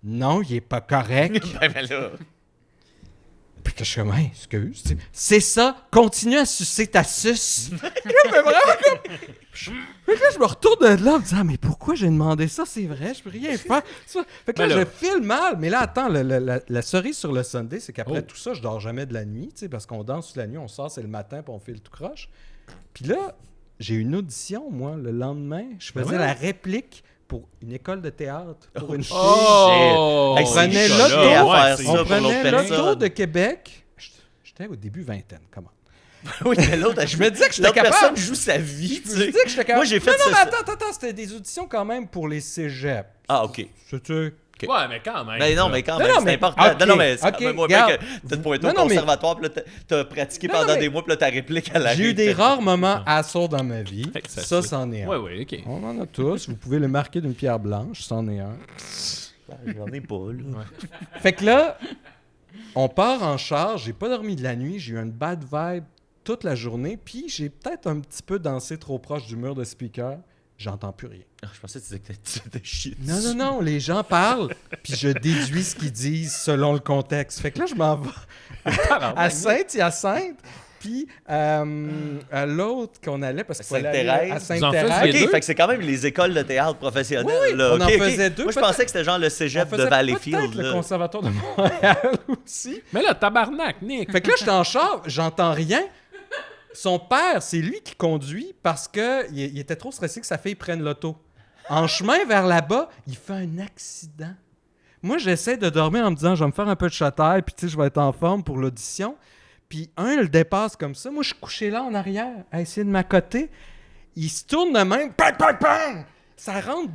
non, il est pas correct. Ben là. Puis je suis comme, hey, excuse, tu sais, c'est ça, continue à sucer ta suce. Mais vraiment, comme... Fait que là, je me retourne de là en me disant, mais pourquoi j'ai demandé ça? C'est vrai, je peux rien faire. Ça. Fait que là, Ben là. je file mal. Mais là, attends, la cerise sur le sundae, c'est qu'après Oh. tout ça, je dors jamais de la nuit, tu sais, parce qu'on danse toute la nuit, on sort, c'est le matin, puis on file tout croche. Puis là, j'ai une audition, moi, le lendemain. Je faisais la réplique pour une école de théâtre, pour une fille. Oh! Hey, On prenait c'est l'auto, chiant à faire c'est- ça On pour l'autre prenait l'auto personne. de Québec. J'étais au début vingtaine, comment? Oui, mais l'autre, Je me disais que j'étais l'autre capable. personne joue sa vie, tu Je me sais. disais que j'étais capable. Moi, j'ai fait non, ça. mais attends, c'était des auditions quand même pour les cégeps. Ah, OK. C'est-tu... Ouais, mais quand même. Mais non, là. mais quand Non, même, non, c'est mais- important. ok, non, non, mais c'est ok, quand même moins regarde. bien que t'as pointé au Non, non, mais- conservatoire, puis là, t'as pratiqué Non, pendant mais- des mois, puis là, ta réplique à la J'ai eu des rares moments assourds dans ma vie. Fait que ça Ça, se- c'en est un. Ouais, ouais, ok. On en a tous. Vous pouvez le marquer d'une pierre blanche. C'en est un. J'en ai pas, là. Fait que là, on part en charge. J'ai pas dormi de la nuit. J'ai eu une bad vibe toute la journée. Puis j'ai peut-être un petit peu dansé trop proche du mur de speaker. J'entends plus rien. Je pensais que tu disais que tu étais chier. Non, non, non. Les gens parlent. Puis je déduis ce qu'ils disent selon le contexte. Fait que là, je m'en vais à Saint-Hyacinthe. Puis à l'autre qu'on allait, parce qu'il fallait aller à Vous en Sainte-Thérèse. faisiez OK, deux? fait que c'est quand même les écoles de théâtre professionnelles. Oui, oui, là. on en OK, OK. faisait deux, Moi, je peut-être. pensais que c'était genre le On cégep de faisait Valleyfield. peut-être le là. conservatoire de Montréal aussi. Mais là, tabarnak, Nick. Fait que là, j'étais en char, j'entends rien. Son père, c'est lui qui conduit parce qu'il était trop stressé que sa fille prenne l'auto. En chemin vers là-bas, il fait un accident. Moi, j'essaie de dormir en me disant, je vais me faire un peu de châtaille, puis tu sais, je vais être en forme pour l'audition. Puis un le dépasse comme ça. Moi, je suis couché là en arrière, à essayer de m'accoter. Il se tourne de même, pang, pang, pang! Ça rentre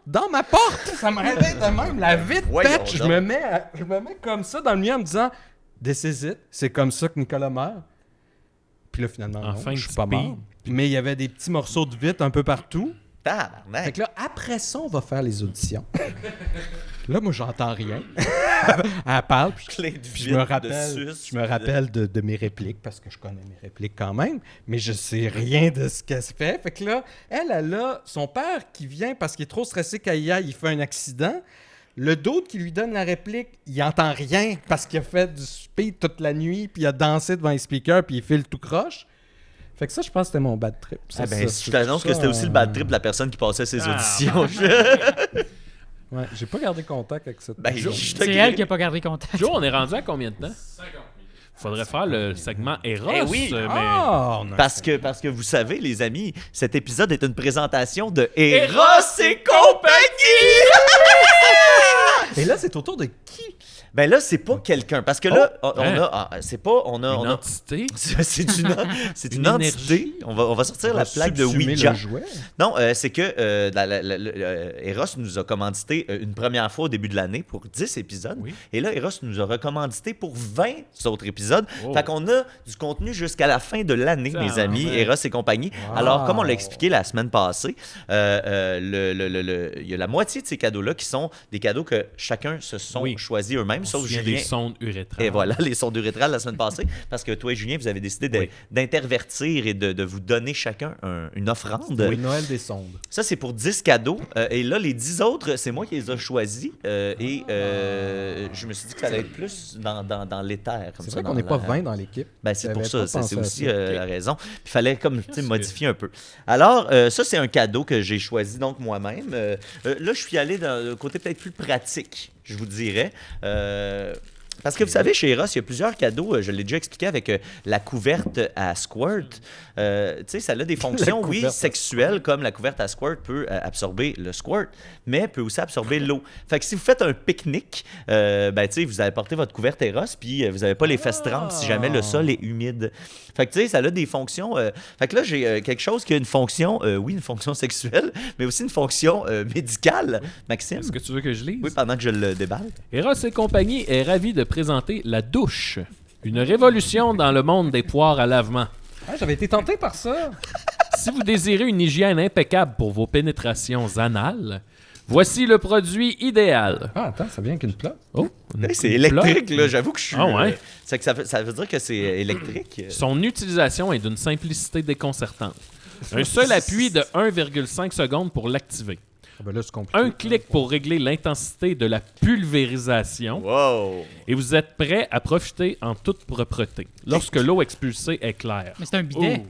dans ma porte. Ça me réveille de même. La vitre Voyons pète. Je donc. me mets comme ça dans le milieu en me disant, this is it. C'est comme ça que Nicolas meurt. Puis là, finalement, non, Enfin, je suis petit pas speed. mort. Mais il y avait des petits morceaux de vitre un peu partout. Fait Tabarnak. que là, après ça, on va faire les auditions. Là, moi, j'entends rien. Elle parle, puis Plein de je me vitres, rappelle, de suce, je me rappelle de mes répliques, parce que je connais mes répliques quand même, mais je sais rien de ce qu'elle se fait. Fait que là, elle a son père qui vient parce qu'il est trop stressé qu'elle y aille, il fait un accident. Le d'autre qui lui donne la réplique, il entend rien parce qu'il a fait du speed toute la nuit, puis il a dansé devant les speakers, puis il file tout croche. Fait que ça, je pense que c'était mon bad trip. Ça, Ah ben, ça, je t'annonce tout que ça, c'était aussi le bad trip de la personne qui passait ses Ah. auditions. Ouais, j'ai pas gardé contact avec cette Ben, personne. je te C'est crée. elle qui a pas gardé contact. Joe, on est rendu à combien de temps? 50 minutes. Faudrait faire le segment Eros. Eh oui. mais... Ah, on a- Parce que vous savez, les amis, cet épisode est une présentation de Eros Eros et compagnie! Et là, c'est au tour de qui? Ben là, c'est pas quelqu'un. Parce que là, on Hein? a. C'est pas. On a. Une on a- entité. c'est une Une entité. énergie. On va sortir On la va plaque de subsumer Ouija. le jouet. Non, c'est que Eros nous a commandité une première fois au début de l'année pour 10 épisodes. Oui. Et là, Eros nous a recommandité pour 20 autres épisodes. Oh. Fait qu'on a du contenu jusqu'à la fin de l'année, Ça, mes amis, ouais. Eros et compagnie. Wow. Alors, comme on l'a expliqué la semaine passée, il y a la moitié de ces cadeaux-là qui sont des cadeaux que chacun se sont Oui. choisis eux-mêmes, On sauf se souvient Julien. des sondes urétrales. Et voilà, les sondes urétrales la semaine passée, parce que toi et Julien, vous avez décidé Oui. d'intervertir et de vous donner chacun une offrande. Oui, Noël des sondes. Ça, c'est pour 10 cadeaux. Et là, les 10 autres, c'est moi qui les ai choisis. Je me suis dit que ça allait être plus dans l'éther. comme C'est ça, vrai qu'on dans n'est pas la- 20 dans l'équipe. Ben, c'est pour J'avais ça, pas c'est pensé à aussi ça. la raison. Puis il fallait comme tu sais, modifier un peu. Alors, ça, c'est un cadeau que j'ai choisi donc moi-même. Là, je suis allé dans le côté peut-être plus pratique, je vous dirais. Parce que vous savez, chez Eros, il y a plusieurs cadeaux. Je l'ai déjà expliqué avec la couverte à Squirt. Tu sais, ça a des fonctions, oui, couverte à sexuelles, comme la couverte à Squirt peut absorber le squirt, mais peut aussi absorber l'eau. Fait que si vous faites un pique-nique, ben, tu sais, vous allez porter votre couverte Eros, puis vous n'avez pas les fesses trempes si jamais le sol est humide. Fait que, tu sais, ça a des fonctions. Fait que là, j'ai quelque chose qui a une fonction, oui, une fonction sexuelle, mais aussi une fonction médicale. Maxime? Est-ce que tu veux que je lise? Oui, pendant que je le déballe. Eros et compagnie est ravi de présenter la douche. Une révolution dans le monde des poires à lavement. Ah, j'avais été tenté par ça. Si vous désirez une hygiène impeccable pour vos pénétrations anales, Voici le produit idéal. Ah, attends, ça vient qu'une plate. Oh, Hey, c'est une électrique, plug. là. J'avoue que je suis. Ah ouais? C'est que ça veut dire que c'est électrique. Son utilisation est d'une simplicité déconcertante. Un seul appui de 1,5 secondes pour l'activer. Ah ben là, c'est compliqué. Un clic pour régler l'intensité de la pulvérisation. Wow! Et vous êtes prêt à profiter en toute propreté lorsque l'eau expulsée est claire. Mais c'est un bidet.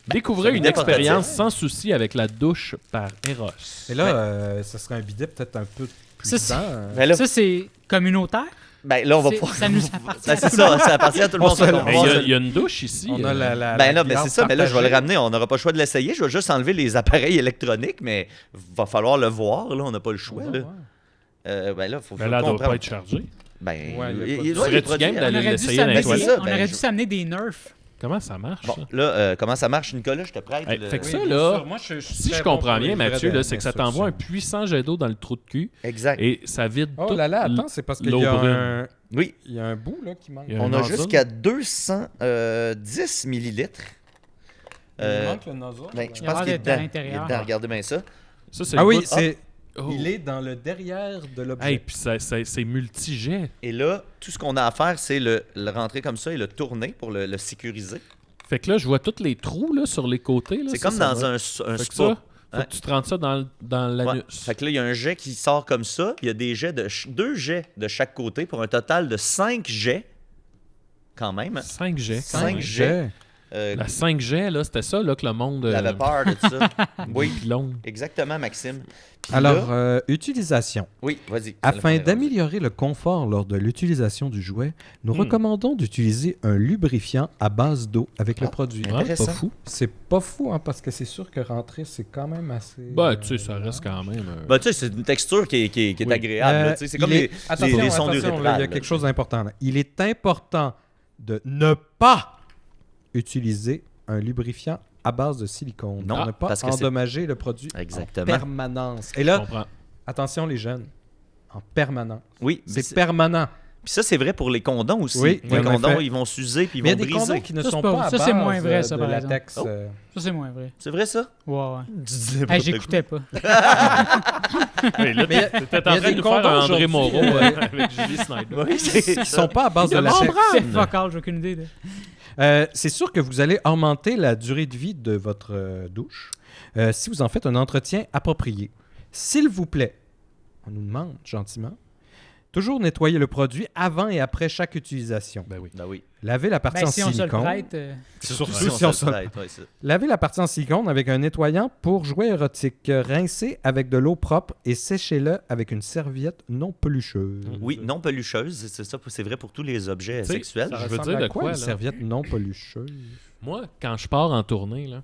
Découvrez C'est un une bidet expérience portatif. sans souci avec la douche par Eros. Et là, ça serait un bidet peut-être un peu plus Ça, c'est- grand. Ben là, Ça, c'est communautaire. ben là, on va C'est- pouvoir. ça nous appartient Ben, à c'est tout le ça, ça appartient à tout le On monde. se le- On va Mais voir il ça. y a une douche ici. On a la Ben là, ben garde c'est ça. Mais là, je vais le partagée. ramener. On n'aura pas le choix de l'essayer. Je vais juste enlever les appareils électroniques, mais va falloir le voir. Là, on n'a pas le choix. Ouais, Là. ouais. Ben là, faut Mais là, elle doit comprendre. pas être chargée. Ben, Ouais, il y a il pas de- doit y Serais-tu être produit, game hein. d'aller On aurait dû l'essayer s'amener dans c'est les ça, on ben, aurait je- dû s'amener des nerfs. Comment ça marche? Bon, ça? là, comment ça marche, Nicolas? Je te prête. Hey, le- fait que Oui, ça, bien là, sûr. Moi, Si je comprends bien, Mathieu, là, c'est que ça t'envoie un puissant jet d'eau dans le trou de cul Exact. et ça vide Oh tout là là, attends, c'est parce qu'il l'eau y a brune. Oui, il y a un bout là qui manque. Il y a on un a nozzle. jusqu'à 210 millilitres. Il manque le nozzle. Ben, Il je y pense aura qu'il est d'être à dedans. l'intérieur. Il est dedans. Regardez bien ça. Ça, c'est Ah le oui, bout- c'est. Oh. Il est dans le derrière de l'objet. Hey, puis c'est multi-jet. Et là, tout ce qu'on a à faire, c'est le rentrer comme ça et le tourner pour le sécuriser. Fait que là, je vois tous les trous là, sur les côtés. là. C'est Ça, comme ça dans va. un Fait que spa. ça, faut Ouais. que tu te rentres ça dans Ouais. l'anus. Fait que là, il y a un jet qui sort comme ça. Il y a des jets deux jets de chaque côté pour un total de 5 jets. Quand même. 5 jets. 5 Ouais. jets. La 5G, là, c'était ça là, que le monde. Il avait peur de ça. Oui, Pilon. exactement, Maxime. Puis Alors, là- utilisation. oui, vas-y. Afin d'améliorer le confort lors de l'utilisation du jouet, nous recommandons d'utiliser un lubrifiant à base d'eau avec le produit. Ouais, pas Intéressant. fou. C'est pas fou, hein, parce que c'est sûr que rentrer, c'est quand même assez. Bah, tu sais, ça reste quand même. Ben, tu sais, c'est une texture qui est Oui. agréable. là, tu sais, c'est comme les Attention, les sons attention, là, urétrales. il y a quelque chose d'important. Là. Il est important de ne pas utiliser un lubrifiant à base de silicone. Non, pour ne pas parce que c'est- endommager le produit Exactement. en permanence. Et Je là, comprends. attention les jeunes, en permanence. Oui, C'est permanent. Puis ça, c'est vrai pour les condoms aussi. Oui, les en condoms, effet. ils vont s'user puis ils Mais il y a vont des briser. condoms qui ne Ça, sont c'est pas- pas à ça, c'est base moins vrai, ça, de par latex. exemple. Ça, c'est moins vrai. C'est vrai, ça? Ouais, ouais. Tu dis Hey, n'importe j'écoutais pas. Oui, là, Mais t'étais en il y a train de des nous faire un condoms André aujourd'hui, Moreau avec Julie Snyder. quoi. Oui, c'est Qui sont pas à base de Il latex. C'est fuck all, j'ai aucune idée. C'est sûr que vous allez augmenter la durée de vie de votre douche si vous en faites un entretien approprié. S'il vous plaît, on nous demande gentiment, toujours nettoyer le produit avant et après chaque utilisation. Ben oui. Ben oui. Lavez la partie Ben, en si on se le silicone. prête. Surtout Ouais, si on se le prête, ouais, ça. Lavez la partie en silicone avec un nettoyant pour jouets érotiques. Rincez avec de l'eau propre et séchez-le avec une serviette non pelucheuse. Oui, non pelucheuse, c'est ça, c'est vrai pour tous les objets sais, sexuels. Ça Je veux ressemble dire à de quoi, une là? serviette non pelucheuse? Moi, quand je pars en tournée, là,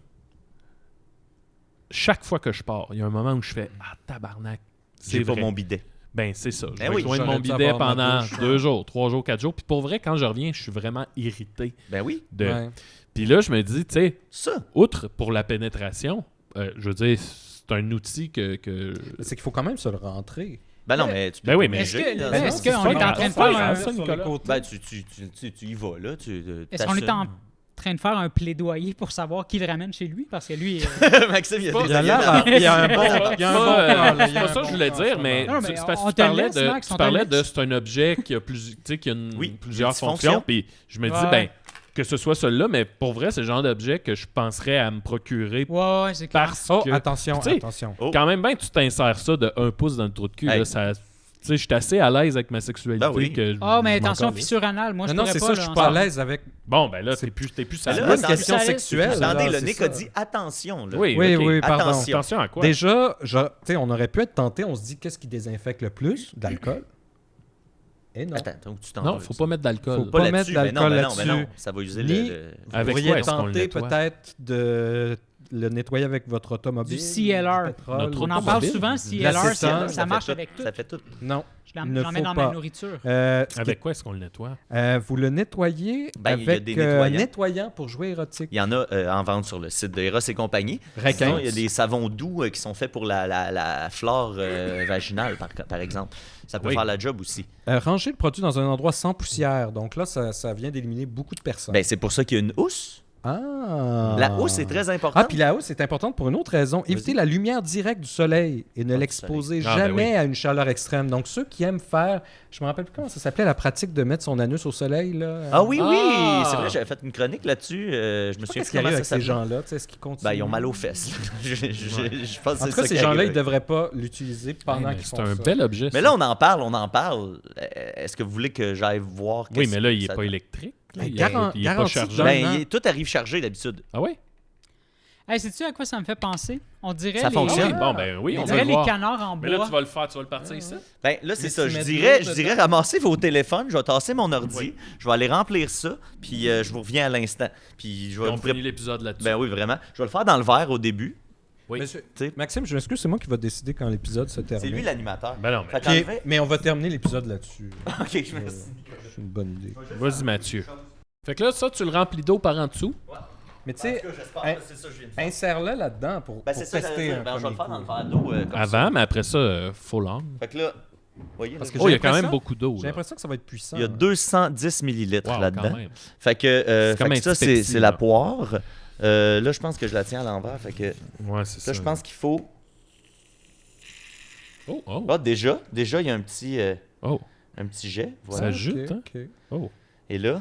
chaque fois que je pars, il y a un moment où je fais « Ah, tabarnak, c'est J'ai pas vrai. mon bidet. Ben, c'est ça. Je Ben vais oui, joindre j'aurais mon dû bidet avoir ma pendant douche. 2 jours, 3 jours, 4 jours. Puis pour vrai, quand je reviens, je suis vraiment irrité. Ben oui, De... Ouais. Puis là, je me dis, tu sais, ça. outre pour la pénétration, je veux dire, c'est un outil que... C'est qu'il faut quand même se le rentrer. Ben non, mais tu peux Ben oui, pas mais Est-ce ménager, que- là. ben, Non, est-ce c'est qu'on pas est en grave. train de C'est pas faire un- grave, ça, Nicolas. Ben, tu y vas, là. Est-ce qu'on est en train de faire un plaidoyer pour savoir qui le ramène chez lui? Parce que lui. Maxime, il y a pas- des Il y a l'air, il y a un bon, il y a un bon plan, là, il y C'est a pas un ça que bon je voulais plan, dire, ça mais, va. Non, mais c'est parce on que tu te parlais, laisse, Max, tu on te parlais laisse. de c'est un objet qui a, qui a Oui, plusieurs des fonctions. dysfonctions. Puis je me dis, Ouais. ben, que ce soit celui-là, mais pour vrai, c'est le genre d'objet que je penserais à me procurer Ouais, c'est clair. parce Oh, que. attention, Tu sais, attention. Oh. Quand même bien que tu t'insères ça de 1 pouce dans le trou de cul, Hey. là, ça. Tu sais, je suis assez à l'aise avec ma sexualité Ben oui. que je- Ah, mais je m'en attention, calisse. fissure anale. Moi, je Non, pourrais c'est pas. ça, là, je suis en pas à sortant. l'aise avec. Bon, ben là, C'est- t'es plus Ben à là, pas l'aise. une question ça- sexuelle. Attendez, là, le c'est Nick ça. a dit attention, là. Oui, Oui, ok. oui, pardon. Attention. Attention à quoi? Déjà, tu sais, on aurait pu être tenté, on se dit qu'est-ce qui désinfecte le plus? De l'alcool. Et non. Attends, donc tu t'en Non, vas, faut ça. pas mettre d'alcool. Faut Pas pas là-dessus. mettre Ben non, d'alcool ben non, ben non, là-dessus. ça va user Ni- le... Vous Avec pourriez quoi est-ce qu'on le tenter nettoie? peut-être de le nettoyer avec votre automobile. Du CLR. du pétrole. Notre On en automobile. parle souvent, CLR, L'acétone, ça marche avec tout. Ça fait tout. Non. Je il ne l'en mets faut dans pas. ma nourriture. Ce qui Avec quoi est-ce qu'on le nettoie? vous le nettoyez Ben, il y a avec des un nettoyants. nettoyant pour jouets érotiques. Il y en a en vente sur le site de Eros et compagnie. Requin. Sinon, il y a des savons doux qui sont faits pour la flore vaginale, par exemple. Ça peut Oui. faire la job aussi. Rangez le produit dans un endroit sans poussière. Donc là, ça vient d'éliminer beaucoup de personnes. Ben, c'est pour ça qu'il y a une housse. Ah! La hausse est très importante. Ah, puis la hausse est importante pour une autre raison. Éviter la lumière directe du soleil et ne l'exposer Ah, ben jamais oui. à une chaleur extrême. Donc, ceux qui aiment faire, je me rappelle plus comment ça s'appelait, la pratique de mettre son anus au soleil. Là. Ah oui, oui! Ah! C'est vrai, j'avais fait une chronique là-dessus. Je me souviens Qu'est-ce plus qui arrive comment ça avec ces s'appelle. gens-là? Tu sais, est-ce qu'ils continuent? Ben, ils ont mal aux fesses. Je pense que En c'est tout cas, ça ces qui gens-là, arrive. ils ne devraient pas l'utiliser pendant Hey, mais qu'ils font c'est un ça. bel objet. Mais ça. là, on en parle. Est-ce que vous voulez que j'aille voir? Oui, mais là, il n'est ça- pas électrique. là. Ben, Il est garanti pas chargé. d'un Ben, an. tout arrive chargé d'habitude. Ah oui? Hey, sais-tu à quoi ça me fait penser? On dirait Ça les, fonctionne. Bon, ben oui, on on va dirait le les voir. canards en Mais là, bois. tu vas le faire, tu vas le partir ici. Ben là, c'est Mais ça. tu Je mets de dirais, l'eau je dedans. dirais ramasser vos téléphones, je vais tasser mon ordi, Oui. je vais aller remplir ça, puis je vous reviens à l'instant. Puis je vais On vous finit l'épisode là-dessus. Ben oui, vraiment. Je vais le faire dans le verre au début. Oui. Monsieur- Tu sais. Maxime, je m'excuse, c'est moi qui va décider quand l'épisode se termine. C'est lui l'animateur. Ben non, mais Fait Ok, qu'enlevez- mais on va terminer l'épisode là-dessus. Ok, je me C'est une bonne idée. vas-y, Mathieu. Fait que là, ça, tu le remplis d'eau par en dessous. Mais tu sais, J'espère, c'est ça que je viens de faire. insère-le là-dedans pour, Ben pour c'est ça, tester j'allais un dire. Ben, je vais le premier faire dans le coup. verre d'eau. Comme ça. Avant, mais après ça, full long. Fait que là, voyez, Parce là, que Oh, il y a j'ai quand même l'impression- beaucoup d'eau. J'ai là. l'impression que ça va être puissant. il y a 210 millilitres Wow, là-dedans. quand même. Fait que, C'est comme fait que un ça, petit c'est Pepsi, la là. poire. Là, je pense que je la tiens à l'envers. Fait que Ouais, c'est ça. là, je pense qu'il faut. Oh, oh, Ah, déjà, il y a un petit jet. Ça Voilà. jute, hein? Ok. Oh. Et là,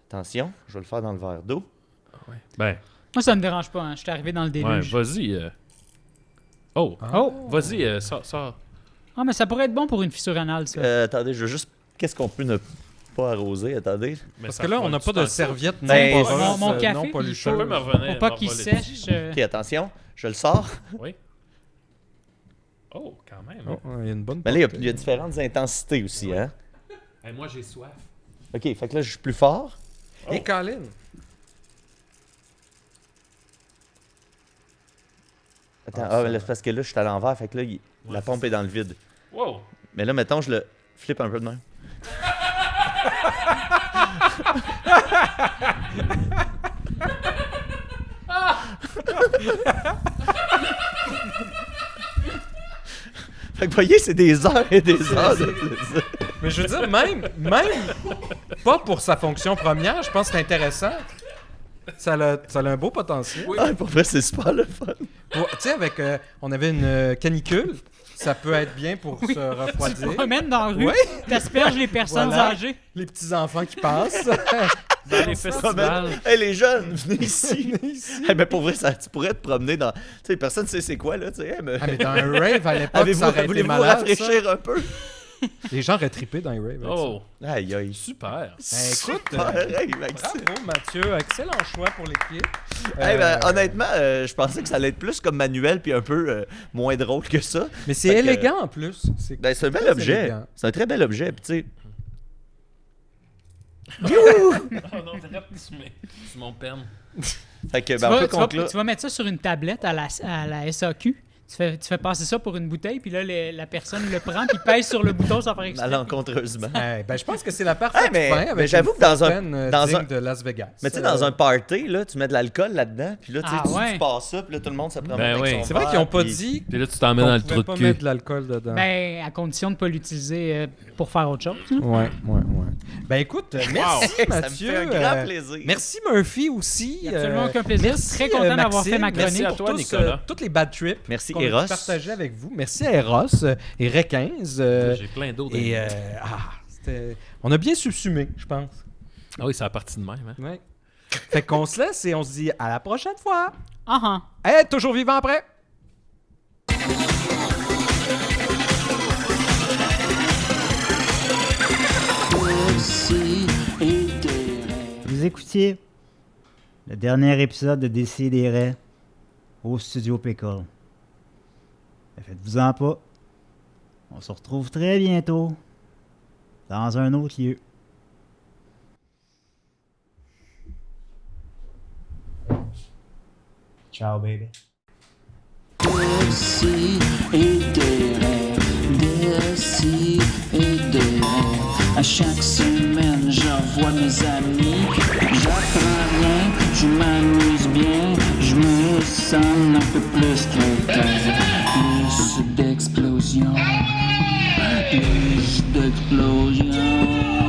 attention, je vais le faire dans le verre d'eau. Ben, Moi, ça me dérange pas. Hein. Je suis arrivé dans le ouais, déluge. vas-y. Oh, Oh! vas-y, sors. Ah, mais ça pourrait être bon pour une fissure anale, ça. Attendez, je veux juste. Qu'est-ce qu'on peut ne pas arroser? Attendez. Mais Parce ça que là, fera on n'a du pas de temps. serviette non Ben, poreuse, mon café, non il Tu peux pollucheuse. me revenir. Pour pas me qu'il revoler. sèche. Ok, attention, je le sors. Oui. Oh, quand même. Oh, il y a une bonne Mais là, portée. il y a différentes intensités aussi, hein? Hey, moi, j'ai soif. Ok, fait que là, je suis plus fort. Et Colin, Attends, Ah, mais là, c'est parce que là, je suis à l'envers, fait que là, la c'est pompe ça. est dans le vide. Wow. Mais là, mettons, je le flippe un peu de même. Fait que vous voyez, c'est des heures et des heures de plaisir. mais je veux dire, même pas pour sa fonction première, je pense que c'est intéressant. Ça a un beau potentiel. Ah, pour vrai, c'est super le fun. Tu sais, avec, on avait une canicule, ça peut être bien pour se Tu refroidir. te promènes dans la rue, Ouais. t'asperges les personnes Voilà. âgées. Les petits-enfants qui passent. Dans les festivals. Hey, les jeunes, venez ici. Hey, mais pour vrai, tu pourrais te promener dans. Tu sais, personne ne sait c'est quoi, là. Tu sais, hey, mais... Ah, mais dans un rave, à l'époque, ça aurait été Voulez-vous malade, ça. rafraîchir un peu? Les gens auraient trippé dans les raves. avec Oh, Aïe, aïe. super. écoute, Pareil, ça. Maxime. Bravo, Mathieu. Excellent choix pour l'équipe. Hey, ben, honnêtement, je pensais que ça allait être plus comme manuel puis un peu moins drôle que ça. Mais c'est fait que- élégant en plus. Ben, c'est un bel très objet. élégant. C'est un très bel objet. Puis, tu sais, Oh non, c'est mon pen. fait que, Tu ben, on vas, peut tu vas- conclure. tu vas mettre ça sur une tablette à la SAQ. Tu fais passer ça pour une bouteille, puis là, la personne le prend, puis pèse sur le bouton sans faire exprès. Malencontreusement. Ben, je pense que c'est la parfaite Hey, mais- fin mais avec j'avoue une que dans un- fontaine, dans digne un- de Las Vegas. Mais tu sais, dans un party, là, tu mets de l'alcool là-dedans, puis là, tu sais, Ah tu ouais. passes ça, puis là, tout le monde se promène Ben avec oui. son C'est vrai verre, qu'ils n'ont pas puis- dit Puis là, tu t'en mets dans qu'on le pouvait trou de pas cul. mettre de l'alcool dedans. Ben, à condition de ne pas l'utiliser pour faire autre chose. hein. Ouais. Ben écoute, merci Ça me Mathieu. fait un grand plaisir. Merci Murphy aussi. Il y a absolument aucun plaisir. Merci, Très content d'avoir Maxime. fait ma Merci chronique. pour Toi, tous, Nicolas. toutes les bad trips Merci, qu'on a pu Eros. partager avec vous. Merci à Eros et Ré 15. J'ai plein d'eau dans Et les- on a bien subsumé, je pense. Ah oui, c'est la partie de même. Hein? Ouais. Fait qu'on se laisse et on se dit à la prochaine fois. Ah ah. Hey, toujours vivant après. Aussi et des rêves. Vous écoutiez le dernier épisode de Décideret au Studio Pickle. Faites-vous-en pas. On se retrouve très bientôt dans un autre lieu. Ciao, baby. Aussi et des rêves, des et des rêves. À chaque semaine, j'envoie mes amis. J'apprends rien, je m'amuse bien. Je me sens un peu plus crétin. Plus d'explosion, plus d'explosion.